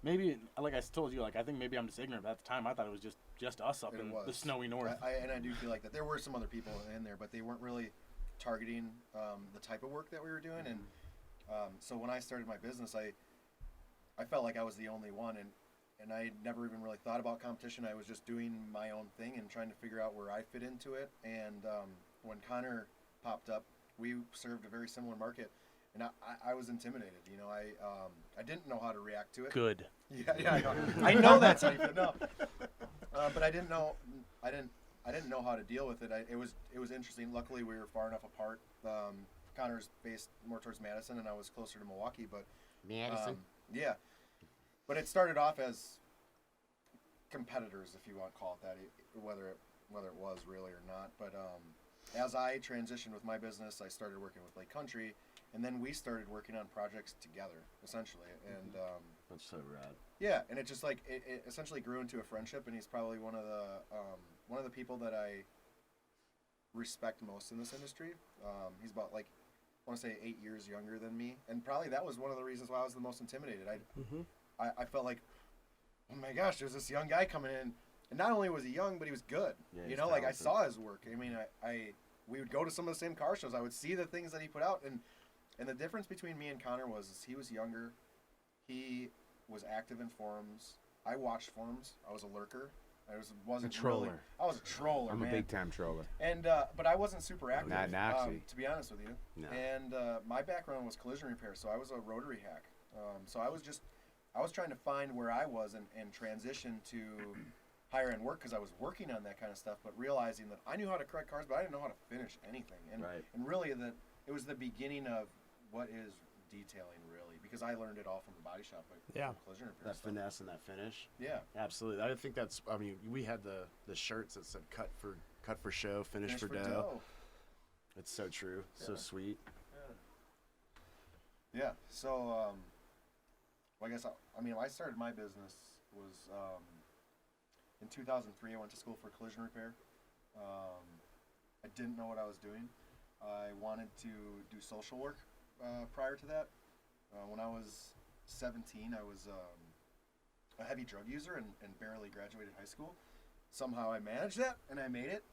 maybe, like I told you, like I think maybe I'm just ignorant. But at the time, I thought it was just us up in the snowy north. I do feel like that there were some other people in there, but they weren't really targeting the type of work that we were doing. And so when I started my business, I felt like I was the only one, and I never even really thought about competition. I was just doing my own thing and trying to figure out where I fit into it. And when Connor popped up, we served a very similar market, and I was intimidated. You know, I didn't know how to react to it. Good. Yeah, I know that's how you feel. No, but I didn't know. I didn't know how to deal with it. It was interesting. Luckily, we were far enough apart. Connor's based more towards Madison, and I was closer to Milwaukee. But Madison. Yeah. But it started off as competitors, if you want to call it that, whether it was really or not. But as I transitioned with my business, I started working with Lake Country, and then we started working on projects together, essentially. And That's so rad. yeah, and it just like it essentially grew into a friendship, and he's probably one of the people that I respect most in this industry. He's about like, I want to say 8 years younger than me, and probably that was one of the reasons why I was the most intimidated. I felt like, oh my gosh, there's this young guy coming in, and not only was he young, but he was good. Yeah, you he's know, like I talented. saw his work. I mean, we would go to some of the same car shows. I would see the things that he put out, and the difference between me and Connor was he was younger, he was active in forums. I watched forums. I was a lurker. Wasn't A troller. Really, I was a troller. I'm man. a big time troller. And but I wasn't super active. Not Knoxy. To be honest with you. No. And my background was collision repair, so I was a rotary hack. So I was trying to find where I was and transition to higher end work because I was working on that kind of stuff, but realizing that I knew how to correct cars, but I didn't know how to finish anything. And Right. and really that it was the beginning of what is detailing really, because I learned it all from the body shop, like Yeah. collision repair That stuff. finesse and that finish. Yeah. Absolutely. I think that's. I mean, we had the shirts that said "cut for show, finish for dough." It's so true. So Yeah. sweet. Yeah. So Well, I guess I started my business was in 2003. I went to school for collision repair. I didn't know what I was doing. I wanted to do social work prior to that. When I was 17, I was a heavy drug user and barely graduated high school. Somehow I managed that and I made it.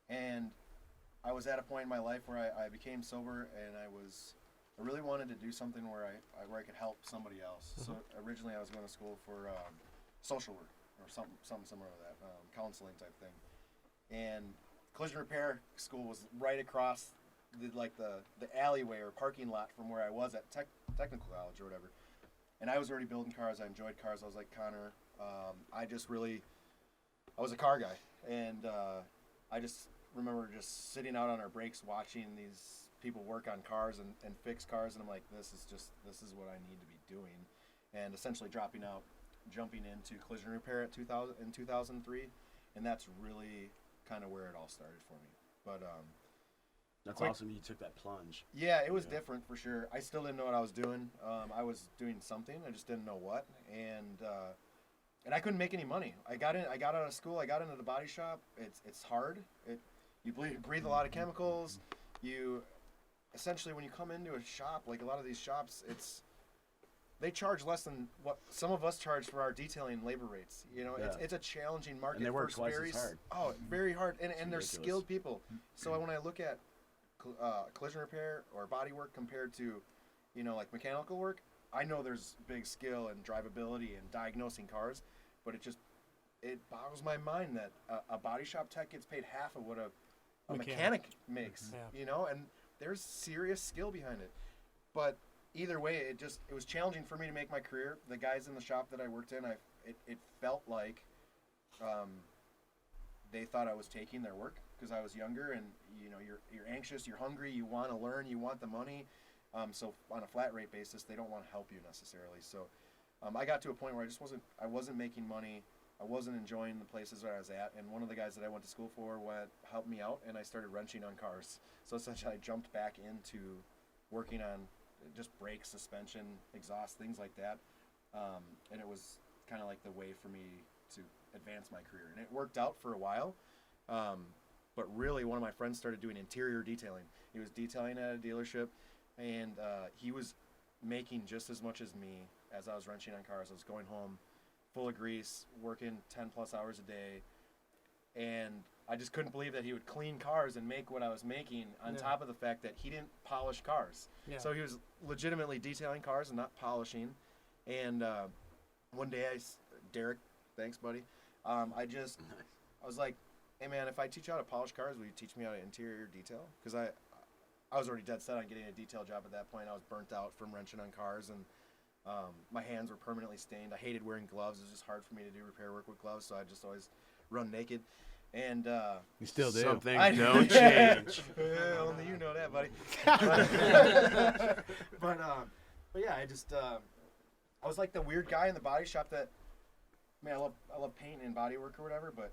And I was at a point in my life where I became sober, and I really wanted to do something where I could help somebody else. So originally I was going to school for social work or something similar to that, counseling type thing. And collision repair school was right across the alleyway or parking lot from where I was at technical college or whatever. And I was already building cars. I enjoyed cars. I was like Connor. I was a car guy, and I just remember just sitting out on our breaks watching these people work on cars and fix cars, and I'm like, this is what I need to be doing. And essentially jumping into collision repair in 2003, and that's really kind of where it all started for me. But That's awesome. You took that plunge. yeah, it was different for sure. I still didn't know what I was doing. I was doing something. I just didn't know what, and I couldn't make any money. I got out of school. I got into the body shop. It's hard. You breathe a lot of chemicals. You essentially, when you come into a shop, like a lot of these shops, they charge less than what some of us charge for our detailing labor rates. You know, it's a challenging market. And they work for twice as hard. Oh, very hard, and they're ridiculous. skilled people. So when I look at collision repair or body work compared to, like mechanical work, I know there's big skill and drivability and diagnosing cars, but it boggles my mind that a body shop tech gets paid half of what a mechanic makes. Yeah. And there's serious skill behind it. But either way, it was challenging for me to make my career. The guys in the shop that I worked in, it felt like they thought I was taking their work because I was younger, and you're anxious, you're hungry, you want to learn, you want the money. So on a flat rate basis, they don't want to help you necessarily. So I got to a point where I wasn't making money. I wasn't enjoying the places where I was at, and one of the guys that I went to school for helped me out, and I started wrenching on cars. So essentially, I jumped back into working on just brakes, suspension, exhaust, things like that. And it was kind of like the way for me to advance my career, and it worked out for a while. But really, one of my friends started doing interior detailing. He was detailing at a dealership, and he was making just as much as me as I was wrenching on cars. I was going home full of grease, working 10 plus hours a day, and I just couldn't believe that he would clean cars and make what I was making on top of the fact that he didn't polish cars. Yeah. So he was legitimately detailing cars and not polishing. And one day, Derek, thanks buddy, I was like, hey man, if I teach you how to polish cars, will you teach me how to interior detail? Because I was already dead set on getting a detail job at that point. I was burnt out from wrenching on cars, and my hands were permanently stained. I hated wearing gloves. It was just hard for me to do repair work with gloves, so I just always run naked. And You still do. Some things don't change. Only you know that, buddy. But yeah, I was like the weird guy in the body shop that, man, I love paint and body work or whatever, but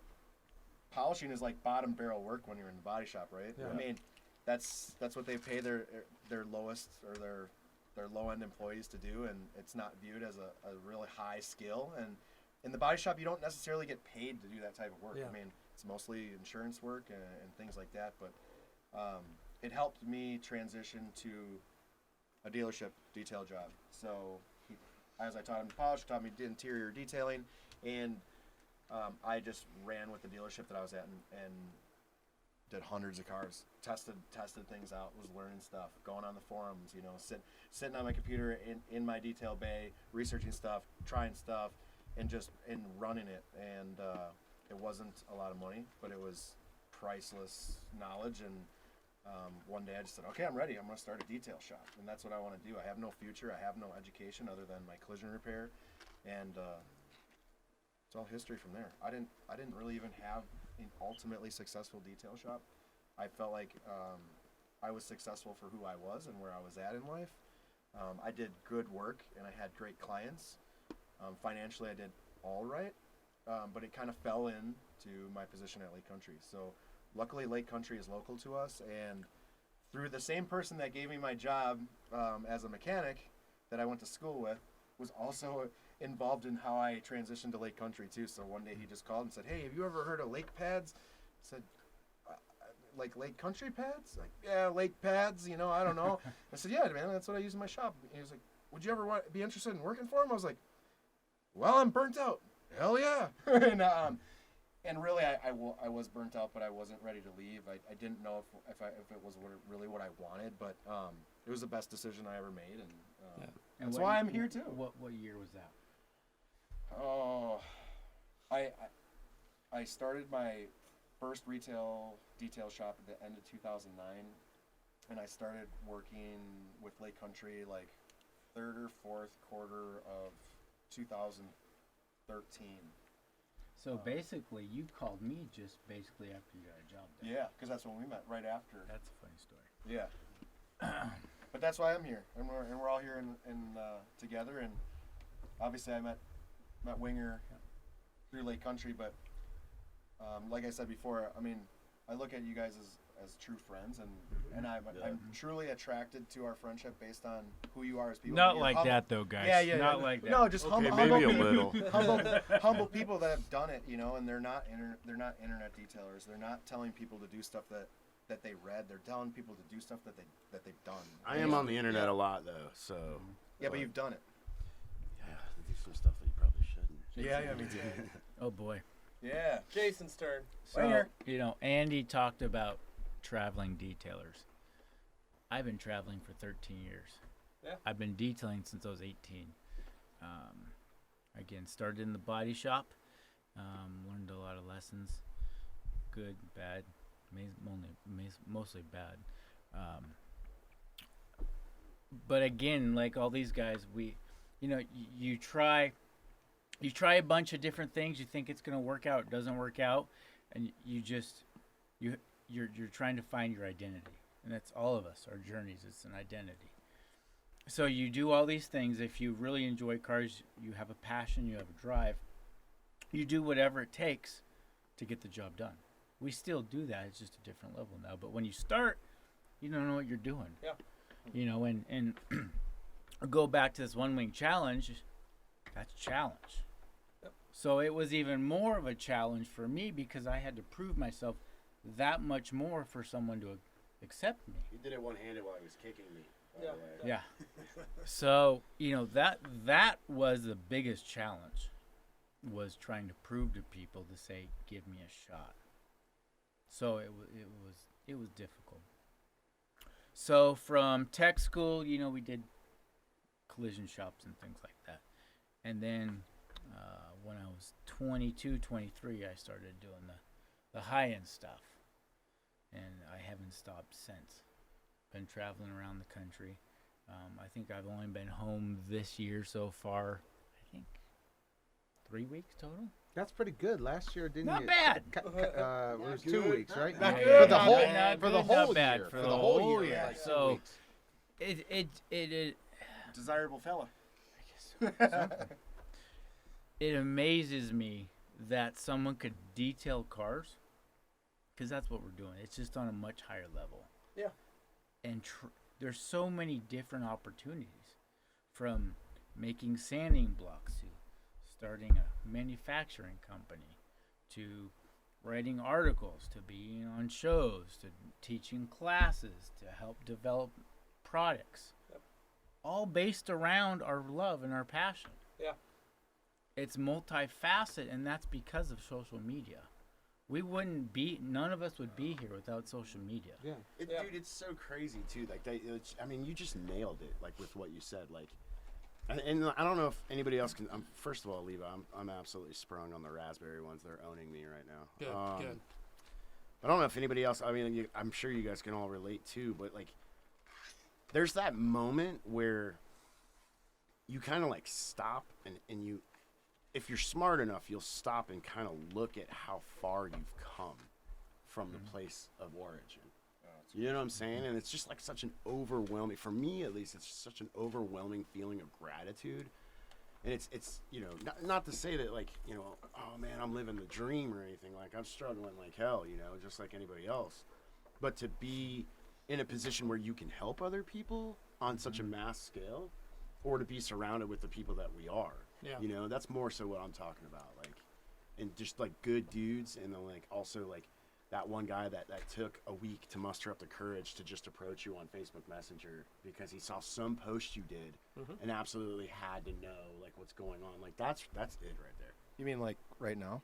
polishing is like bottom barrel work when you're in the body shop, right? Yeah. I mean, that's what they pay their lowest or their low end employees to do, and it's not viewed as a really high skill. And in the body shop, you don't necessarily get paid to do that type of work. Yeah. I mean, it's mostly insurance work and things like that, but it helped me transition to a dealership detail job. So as I taught him to polish, taught me interior detailing, and I just ran with the dealership that I was at and did hundreds of cars, tested things out, was learning stuff, going on the forums, sitting on my computer in my detail bay, researching stuff, trying stuff, and running it. And it wasn't a lot of money, but it was priceless knowledge. And one day I just said, okay, I'm ready. I'm going to start a detail shop, and that's what I want to do. I have no future. I have no education other than my collision repair, and it's all history from there. I didn't really even have an ultimately successful detail shop. I felt like I was successful for who I was and where I was at in life. I did good work and I had great clients. Financially, I did all right, but it kind of fell into my position at Lake Country. So luckily, Lake Country is local to us, and through the same person that gave me my job as a mechanic that I went to school with, was also involved in how I transitioned to lake country too. So one day he just called and said, "Hey, have you ever heard of lake pads?" I said, "Like lake country pads?" Like, "Yeah, lake pads. You know, I don't know." I said, "Yeah, man, that's what I use in my shop." And he was like, "Would you ever be interested in working for him?" I was like, "Well, I'm burnt out. Hell yeah." And really, I was burnt out, but I wasn't ready to leave. I didn't know if it was really what I wanted, but it was the best decision I ever made, and that's why I'm here too. What year was that? Oh, I started my first retail detail shop at the end of 2009, and I started working with Lake Country like third or fourth quarter of 2013. So basically, you called me just basically after you got a job there. Yeah, because that's when we met, right after. That's a funny story. Yeah. But that's why I'm here, and we're all here in together. And obviously, I met Winger through Lake Country, but like I said before, I mean, I look at you guys as true friends, and I'm truly attracted to our friendship based on who you are as people. Not like that though, guys. Yeah. Not like that. No, just Okay, humble maybe a people, little. humble people that have done it, you know, and they're not internet detailers. They're not telling people to do stuff that they read. They're telling people to do stuff that they've done. I am on the internet a lot though, so. Yeah, but you've done it. Yeah, I do some stuff that you probably shouldn't. Yeah, me too. Oh boy. Yeah. Jason's turn. So, Andy talked about traveling detailers. I've been traveling for 13 years. Yeah. I've been detailing since I was 18. Again, started in the body shop. Learned a lot of lessons. Good, bad, mostly bad. But again, like all these guys, you try a bunch of different things. You think it's going to work out. It doesn't work out. And you're trying to find your identity. And that's all of us, our journeys. It's an identity. So you do all these things. If you really enjoy cars, you have a passion, you have a drive, you do whatever it takes to get the job done. We still do that. It's just a different level now. But when you start, you don't know what you're doing. Yeah. And go back to this one-wing challenge, that's a challenge. Yep. So it was even more of a challenge for me because I had to prove myself that much more for someone to accept me. He did it one-handed while he was kicking me. by the way. Yeah. So, that was the biggest challenge, was trying to prove to people to say, give me a shot. So it was difficult. So from tech school, we did collision shops and things like that. And then when I was 22, 23, I started doing the high-end stuff. And I haven't stopped since. Been traveling around the country. I think I've only been home this year so far, 3 weeks total. That's pretty good. Last year didn't Not you? bad. It was 2 weeks, right? Not Yeah, good. For the not whole bad, for the not whole bad, year. for For the the whole whole year. year. like 2 So weeks. it Desirable fella. it amazes me that someone could detail cars, because that's what we're doing. It's just on a much higher level. Yeah. And there's so many different opportunities, from making sanding blocks to starting a manufacturing company to writing articles to being on shows to teaching classes to help develop products. Yep. All based around our love and our passion. Yeah. It's multifaceted, and that's because of social media. None of us would be here without social media. Yeah. Dude, it's so crazy too. Like, you just nailed it. Like with what you said. Like, and I don't know if anybody else can. First of all, Levi, I'm absolutely sprung on the raspberry ones. They're owning me right now. Good. I don't know if anybody else. I mean, I'm sure you guys can all relate too. But like, there's that moment where you kind of like stop and you. If you're smart enough, you'll stop and kind of look at how far you've come from the place of origin. You know what I'm saying? And it's just like such an overwhelming, for me at least, it's such an overwhelming feeling of gratitude. And it's not to say that like, oh man, I'm living the dream or anything. Like, I'm struggling like hell, just like anybody else. But to be in a position where you can help other people on such a mass scale, or to be surrounded with the people that we are. Yeah. You know, that's more so what I'm talking about. Like, and just like good dudes, and then like also like that one guy that took a week to muster up the courage to just approach you on Facebook Messenger because he saw some post you did and absolutely had to know like what's going on. Like that's it right there. You mean like right now?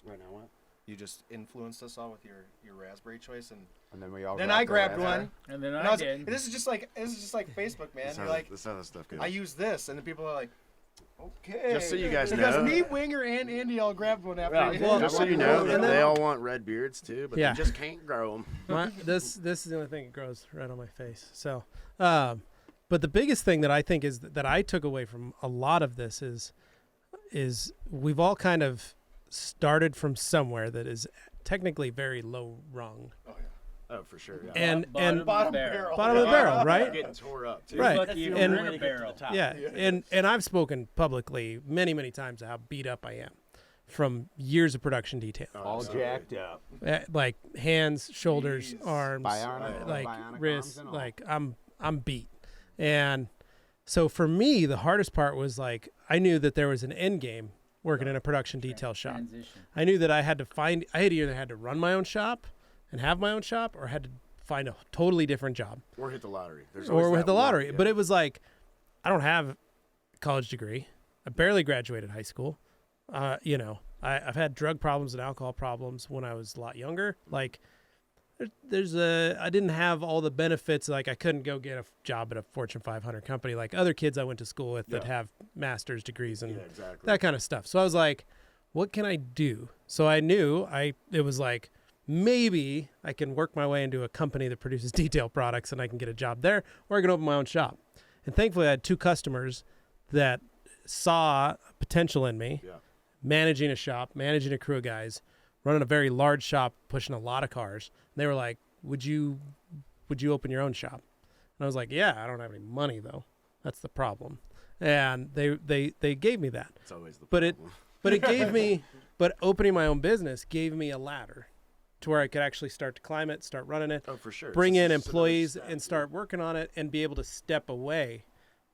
Right now, what? You just influenced us all with your raspberry choice, and And then we all. then I grabbed grabbed our one. And then And I was, did. this is just like Facebook, man. You're like, That's how that stuff goes. I use this, and then people are like, okay. Just so you guys because know. me, Winger, and Andy all grabbed one after. Yeah, we well, just so you know, and then- they all want red beards too, but Yeah. they just can't grow them. This is the only thing that grows right on my face. So, but the biggest thing that I think is that I took away from a lot of this is we've all kind of started from somewhere that is technically very low rung Oh, for sure. Yeah. and Bottom bottom of the barrel. bottom of the barrel, right? Getting tore up too. Right. Lucky you And- were in a barrel. Yeah, and I've spoken publicly many times how beat up I am from years of production detail. Oh, all absolutely. jacked up. Like hands, shoulders, Jeez. arms, Bionic- like bionic arms wrists, and all. like I'm beat. And so for me, the hardest part was like I knew that there was an end game working in a production detail shop. Transition. I knew that I had either had to run my own shop and have my own shop, or had to find a totally different job, Or hit the lottery. There's or always hit that the one, lottery. yeah. But it was like I don't have a college degree. I barely graduated high school. You know, I've had drug problems and alcohol problems when I was a lot younger. Like, I didn't have all the benefits. Like, I couldn't go get a job at a Fortune 500 company like other kids I went to school with that Yeah. have master's degrees and Yeah, exactly. that kind of stuff. So I was like, what can I do? So I knew it was like, maybe I can work my way into a company that produces detail products and I can get a job there, or I can open my own shop. And thankfully I had two customers that saw potential in me, Yeah. managing a shop, managing a crew of guys, running a very large shop, pushing a lot of cars. And they were like, would you open your own shop? And I was like, yeah, I don't have any money though. That's the problem. And they gave me that. It's always the But it problem. but opening my own business gave me a ladder to where I could actually start to climb it, start running it, Oh, for sure. bring It's in just another employees step, and yeah. start working on it and be able to step away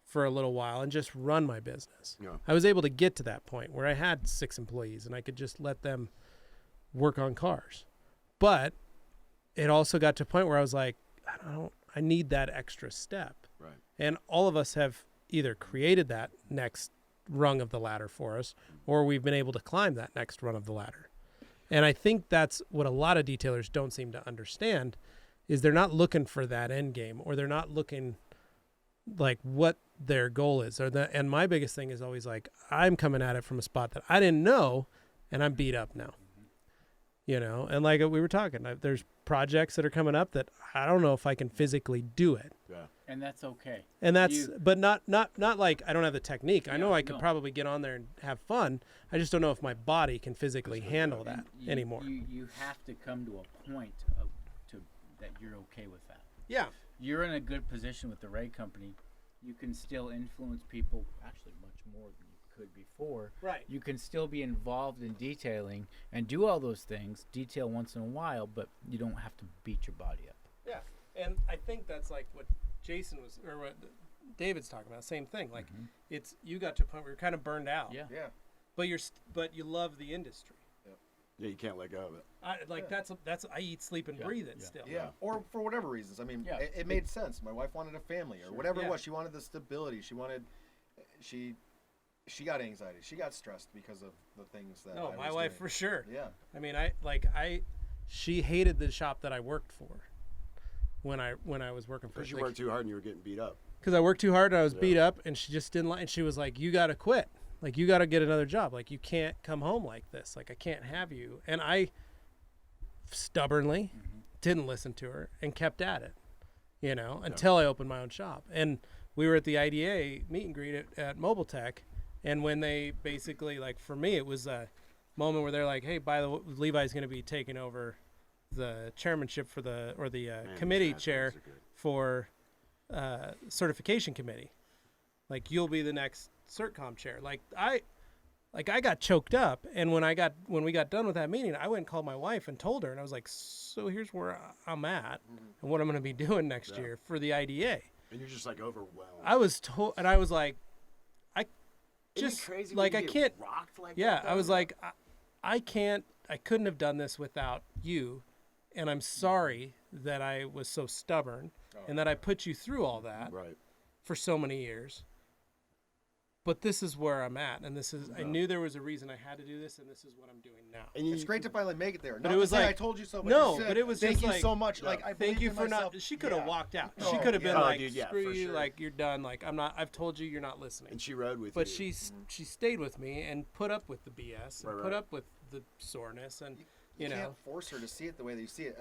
for a little while and just run my business. Yeah. I was able to get to that point where I had 6 employees and I could just let them work on cars. But it also got to a point where I was like, I need that extra step. Right. And all of us have either created that next rung of the ladder for us, or we've been able to climb that next rung of the ladder. And I think that's what a lot of detailers don't seem to understand is they're not looking for that end game, or they're not looking like what their goal is. And my biggest thing is always like, I'm coming at it from a spot that I didn't know and I'm beat up now. You know, and like we were talking, there's projects that are coming up that I don't know if I can physically do it. Yeah. And that's okay. And that's, You- but not like I don't have the technique. I know Yeah, I could no. probably get on there and have fun. I just don't know if my body can physically handle that And you- anymore. You have to come to a point that you're okay with that. Yeah. You're in a good position with the right company. You can still influence people actually much more than you could before. Right. You can still be involved in detailing and do all those things, detail once in a while, but you don't have to beat your body up. Yeah. And I think that's like what Jason was, or what David's talking about. Same thing. Like it's, you got to a point where you're kind of burned out. Yeah. Yeah. But but you love the industry. Yeah, you can't let go of it. That's I eat, sleep, and Yeah, breathe it yeah. still. Yeah, or for whatever reasons. I mean, Yeah. it made sense. My wife wanted a family, or whatever Yeah. it was. She wanted the stability. She got anxiety. She got stressed because of the things that. No, I my was wife doing. for sure. Yeah. I mean, she hated the shop that I worked for when I was working for. Because you worked too hard and you were getting beat up. Because I worked too hard and I was Yeah. beat up, and she just didn't like. And she was like, "You got to quit. Like, you got to get another job. Like, you can't come home like this. Like, I can't have you." And I stubbornly didn't listen to her and kept at it, you know, until I opened my own shop. And we were at the IDA meet and greet at Mobile Tech, and when they basically, like, for me, it was a moment where they're like, "Hey, by the way, Levi's going to be taking over the chairmanship for the Man, committee these chair guys are good. for certification committee. Like, you'll be the next CertCom chair." Like I got choked up, and when we got done with that meeting, I went and called my wife and told her, and I was like, "So here's where I'm at and what I'm going to be doing next year for the IDA." And you're just like overwhelmed. I was told, and I was like, Isn't it just crazy like when I you get can't. rocked like Yeah, that, I was though? like, I can't. I couldn't have done this without you, and I'm sorry that I was so stubborn and that I put you through all that right. for so many years. But this is where I'm at, and this is. I knew there was a reason I had to do this, and this is what I'm doing now. And It's great to finally make it there. But Not it was to say like- I told you so. But No, you said, but it was thank just you like, so much. Like I Thank believed you in for myself. not. She could have Yeah. walked out. Oh, She could have been yeah. like, dude, yeah, "Screw for you! sure. Like you're done. Like I'm not. I've told you, you're not listening." And she rode with But you. she stayed with me and put up with the BS and Right, put right. up with the soreness and You you know. can't force her to see it the way that you see it.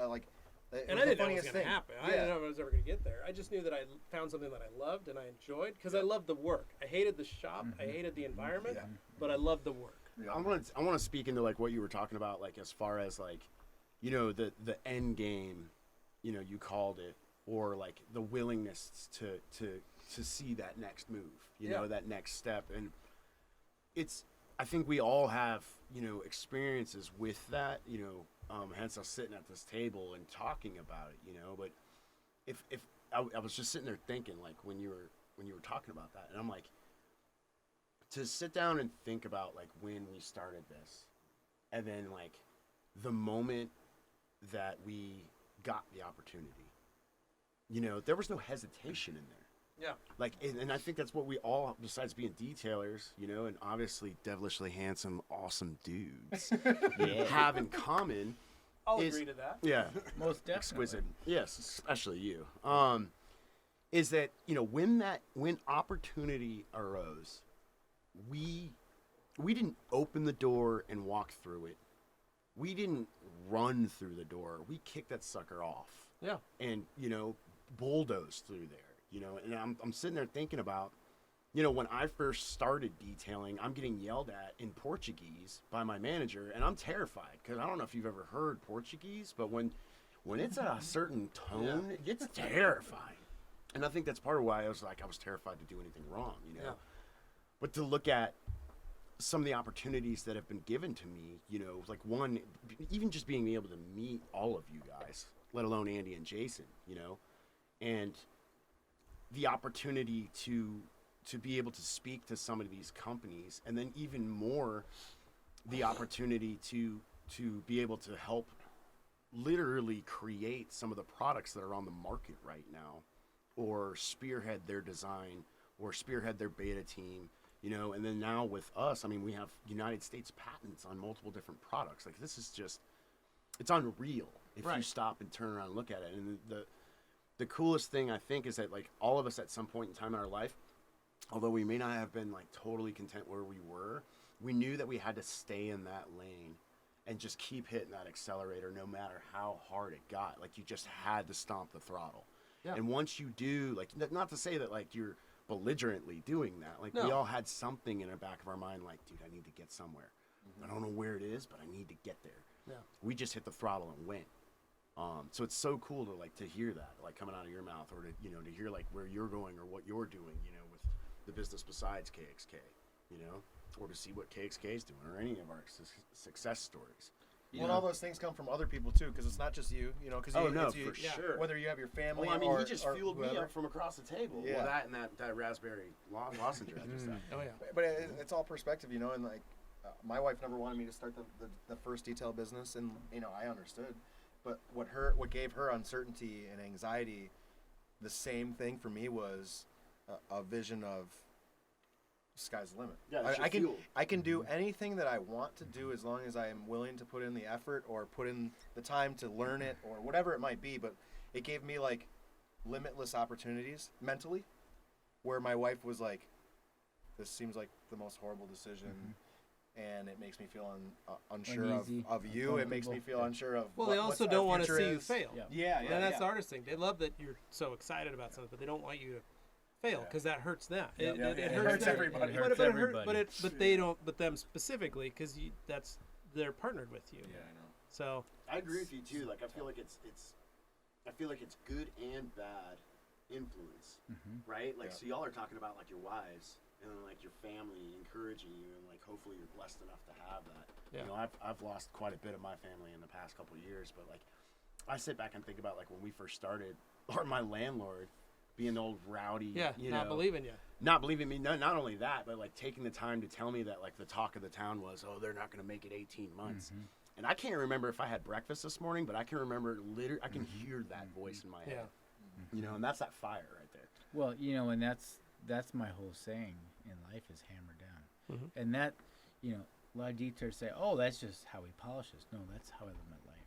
And I didn't know it was going to happen. I didn't know I was ever going to get there. I just knew that I found something that I loved and I enjoyed because I loved the work. I hated the shop. I hated the environment, but I loved the work. I want to speak into like what you were talking about, like as far as like, you know, the end game, you know, you called it, or like the willingness to see that next move, you know, that next step. And I think we all have, you know, experiences with that, you know, hence us sitting at this table and talking about it, you know. But if I was just sitting there thinking, like when you were talking about that, and I'm like, to sit down and think about like when we started this, and then like the moment that we got the opportunity, you know, there was no hesitation in there. Yeah. Like, and I think that's what we all, besides being detailers, you know, and obviously devilishly handsome, awesome dudes, have in common. I'll is- agree to that. Yeah. Most definitely. Exquisite. Yes, especially you. Is that, you know, when opportunity arose, we didn't open the door and walk through it. We didn't run through the door. We kicked that sucker off. Yeah. And, you know, bulldozed through there. You know, and I'm sitting there thinking about, you know, when I first started detailing, I'm getting yelled at in Portuguese by my manager, and I'm terrified because I don't know if you've ever heard Portuguese, but when it's at a certain tone, it's terrifying. And I think that's part of why I was terrified to do anything wrong, you know. Yeah. But to look at some of the opportunities that have been given to me, you know, like one, even just being able to meet all of you guys, let alone Andy and Jason, you know, and the opportunity to be able to speak to some of these companies, and then even more the opportunity to be able to help literally create some of the products that are on the market right now, or spearhead their design, or spearhead their beta team, you know. And then now with us, I mean, we have United States patents on multiple different products. Like, this is just, it's unreal if you stop and turn around and look at it. And the coolest thing, I think, is that like all of us at some point in time in our life, although we may not have been like totally content where we were, we knew that we had to stay in that lane and just keep hitting that accelerator no matter how hard it got. Like, you just had to stomp the throttle. Yeah. And once you do, like, not to say that like you're belligerently doing that. Like, we all had something in the back of our mind, like, dude, I need to get somewhere. I don't know where it is, but I need to get there. Yeah. We just hit the throttle and went. So it's so cool to hear that, like, coming out of your mouth, or to hear like where you're going or what you're doing, you know, with the business besides KXK, you know, or to see what KXK is doing, or any of our success stories. Well, all those things come from other people too, because it's not just you, you know. Because for sure. Whether you have your family, Well, I mean, or he just or fueled me whoever. up from across the table. Yeah. Well, that and that raspberry lozenge I just had. Oh yeah. But it's all perspective, you know. And like, my wife never wanted me to start the first detail business, and you know, I understood. But what gave her uncertainty and anxiety, the same thing for me was a vision of sky's the limit. Yeah, it's your I can fuel. I can do anything that I want to do as long as I am willing to put in the effort or put in the time to learn it or whatever it might be. But it gave me like limitless opportunities mentally, where my wife was like, "This seems like the most horrible decision." And it makes me feel unsure Uneasy, of you. It makes me feel unsure of. Well, they also don't want to see you fail. Yeah. And that's the hardest thing. They love that you're so excited about something, but they don't want you to fail because that hurts them. It hurts It everybody. hurts everybody. But they don't. But them specifically, because they're partnered with you. Yeah, I know. So I agree with you too. Like, I feel like it's good and bad influence, right? Like, so y'all are talking about like your wives and then like your family encouraging you, and like hopefully you're blessed enough to have that. Yeah. You know, I've lost quite a bit of my family in the past couple of years, but like I sit back and think about like when we first started, or my landlord, being the old rowdy. Yeah, you not know, believing you. Not believing me. No, not only that, but like taking the time to tell me that like the talk of the town was, oh, they're not going to make it 18 months. Mm-hmm. And I can't remember if I had breakfast this morning, but I can remember I can hear that voice in my head. Yeah. You know, and that's that fire right there. Well, you know, and that's my whole saying in life is hammer down. Mhm. And that, you know, a lot of detailers say, oh, that's just how he polishes. No, that's how I live my life.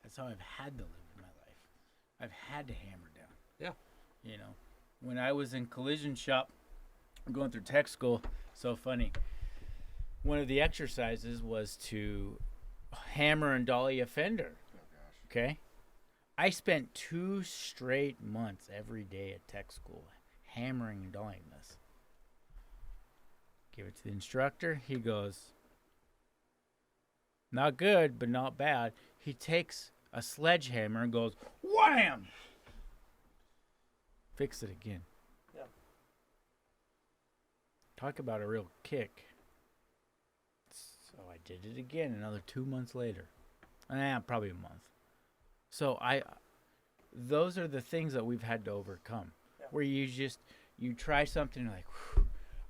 That's how I've had to live my life. I've had to hammer down. Yeah. You know, when I was in collision shop, going through tech school, so funny. One of the exercises was to hammer and dolly a fender. Okay? I spent 2 straight months every day at tech school hammering and dollying this. Give it to the instructor. He goes, not good, but not bad. He takes a sledgehammer and goes, wham! Fix it again. Yeah. Talk about a real kick. So I did it again another 2 months later. Probably a month. So those are the things that we've had to overcome. Yeah. Where you try something like, whew,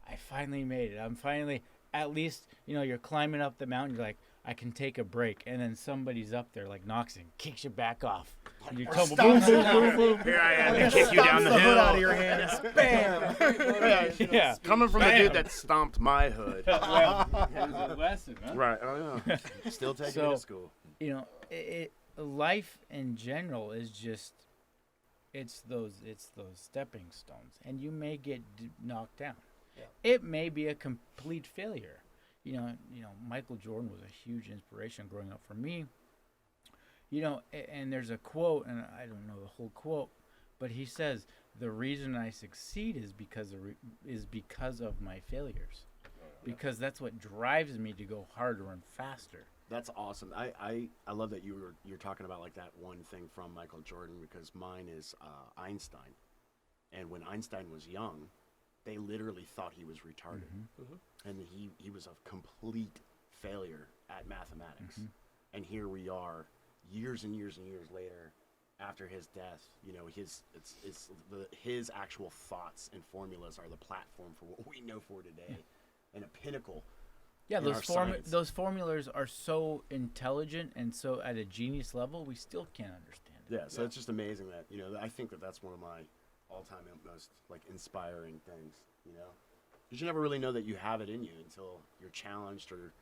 I finally made it. I'm finally, at least, you know, you're climbing up the mountain. You're like, I can take a break. And then somebody's up there like Knox and kicks you back off. And you tumble, boom, boom, boom, boom. Here I am to kick you down the hill. hood out of your hands. Bam. Yeah. Coming from the Bam. dude that stomped my hood. Well, it was a lesson, huh? Right. Oh, yeah. Still taking So- me to school. You know, life in general is just, it's those stepping stones, and you may get knocked down. Yeah. It may be a complete failure. You know, Michael Jordan was a huge inspiration growing up for me. You know, and there's a quote, and I don't know the whole quote, but he says the reason I succeed is because of my failures, because that's what drives me to go harder and faster. That's awesome. I love that you're talking about like that one thing from Michael Jordan, because mine is Einstein. And when Einstein was young, they literally thought he was retarded. And he was a complete failure at mathematics. And here we are years and years and years later after his death. You know, his actual thoughts and formulas are the platform for what we know for today, and a pinnacle. Yeah, in those our science. those formulas are so intelligent and so at a genius level, we still can't understand it. Yeah, so it's just amazing that, you know, I think that that's one of my all-time most, like, inspiring things, you know? Because you never really know that you have it in you until you're challenged or,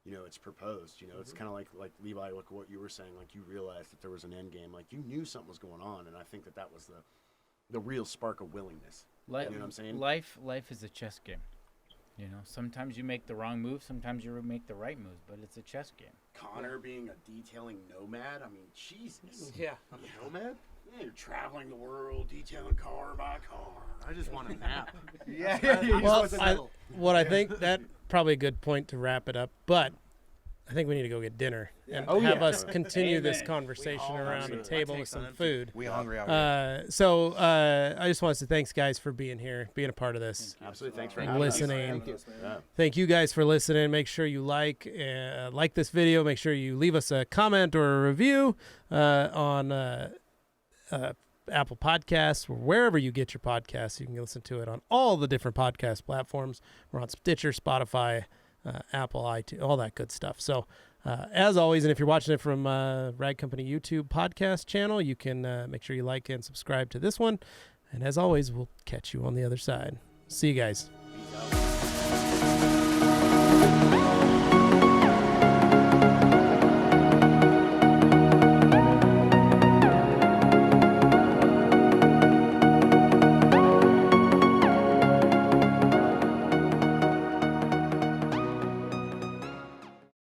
you know, it's proposed, you know? It's kind of like Levi, like what you were saying, like you realized that there was an end game, like you knew something was going on, and I think that was the real spark of willingness. You know what I'm saying? Life is a chess game. You know, sometimes you make the wrong move, sometimes you make the right move, but it's a chess game. Connor being a detailing nomad, I mean, Jesus. Yeah. A nomad? Yeah, you're traveling the world, detailing car by car. I just want a nap. Well, I think that probably a good point to wrap it up, but I think we need to go get dinner and have us continue this conversation around a table with some food. We hungry out here. So I just want to say thanks, guys, for being here, being a part of this. Absolutely. Thanks for And having listening. us. Yeah. Thank you guys for listening. Make sure you like this video. Make sure you leave us a comment or a review on Apple Podcasts or wherever you get your podcasts. You can listen to it on all the different podcast platforms. We're on Stitcher, Spotify, Apple, iTunes, all that good stuff. So as always, and if you're watching it from Rag Company YouTube podcast channel, you can make sure you like and subscribe to this one. And as always, we'll catch you on the other side. See you guys. Peace out.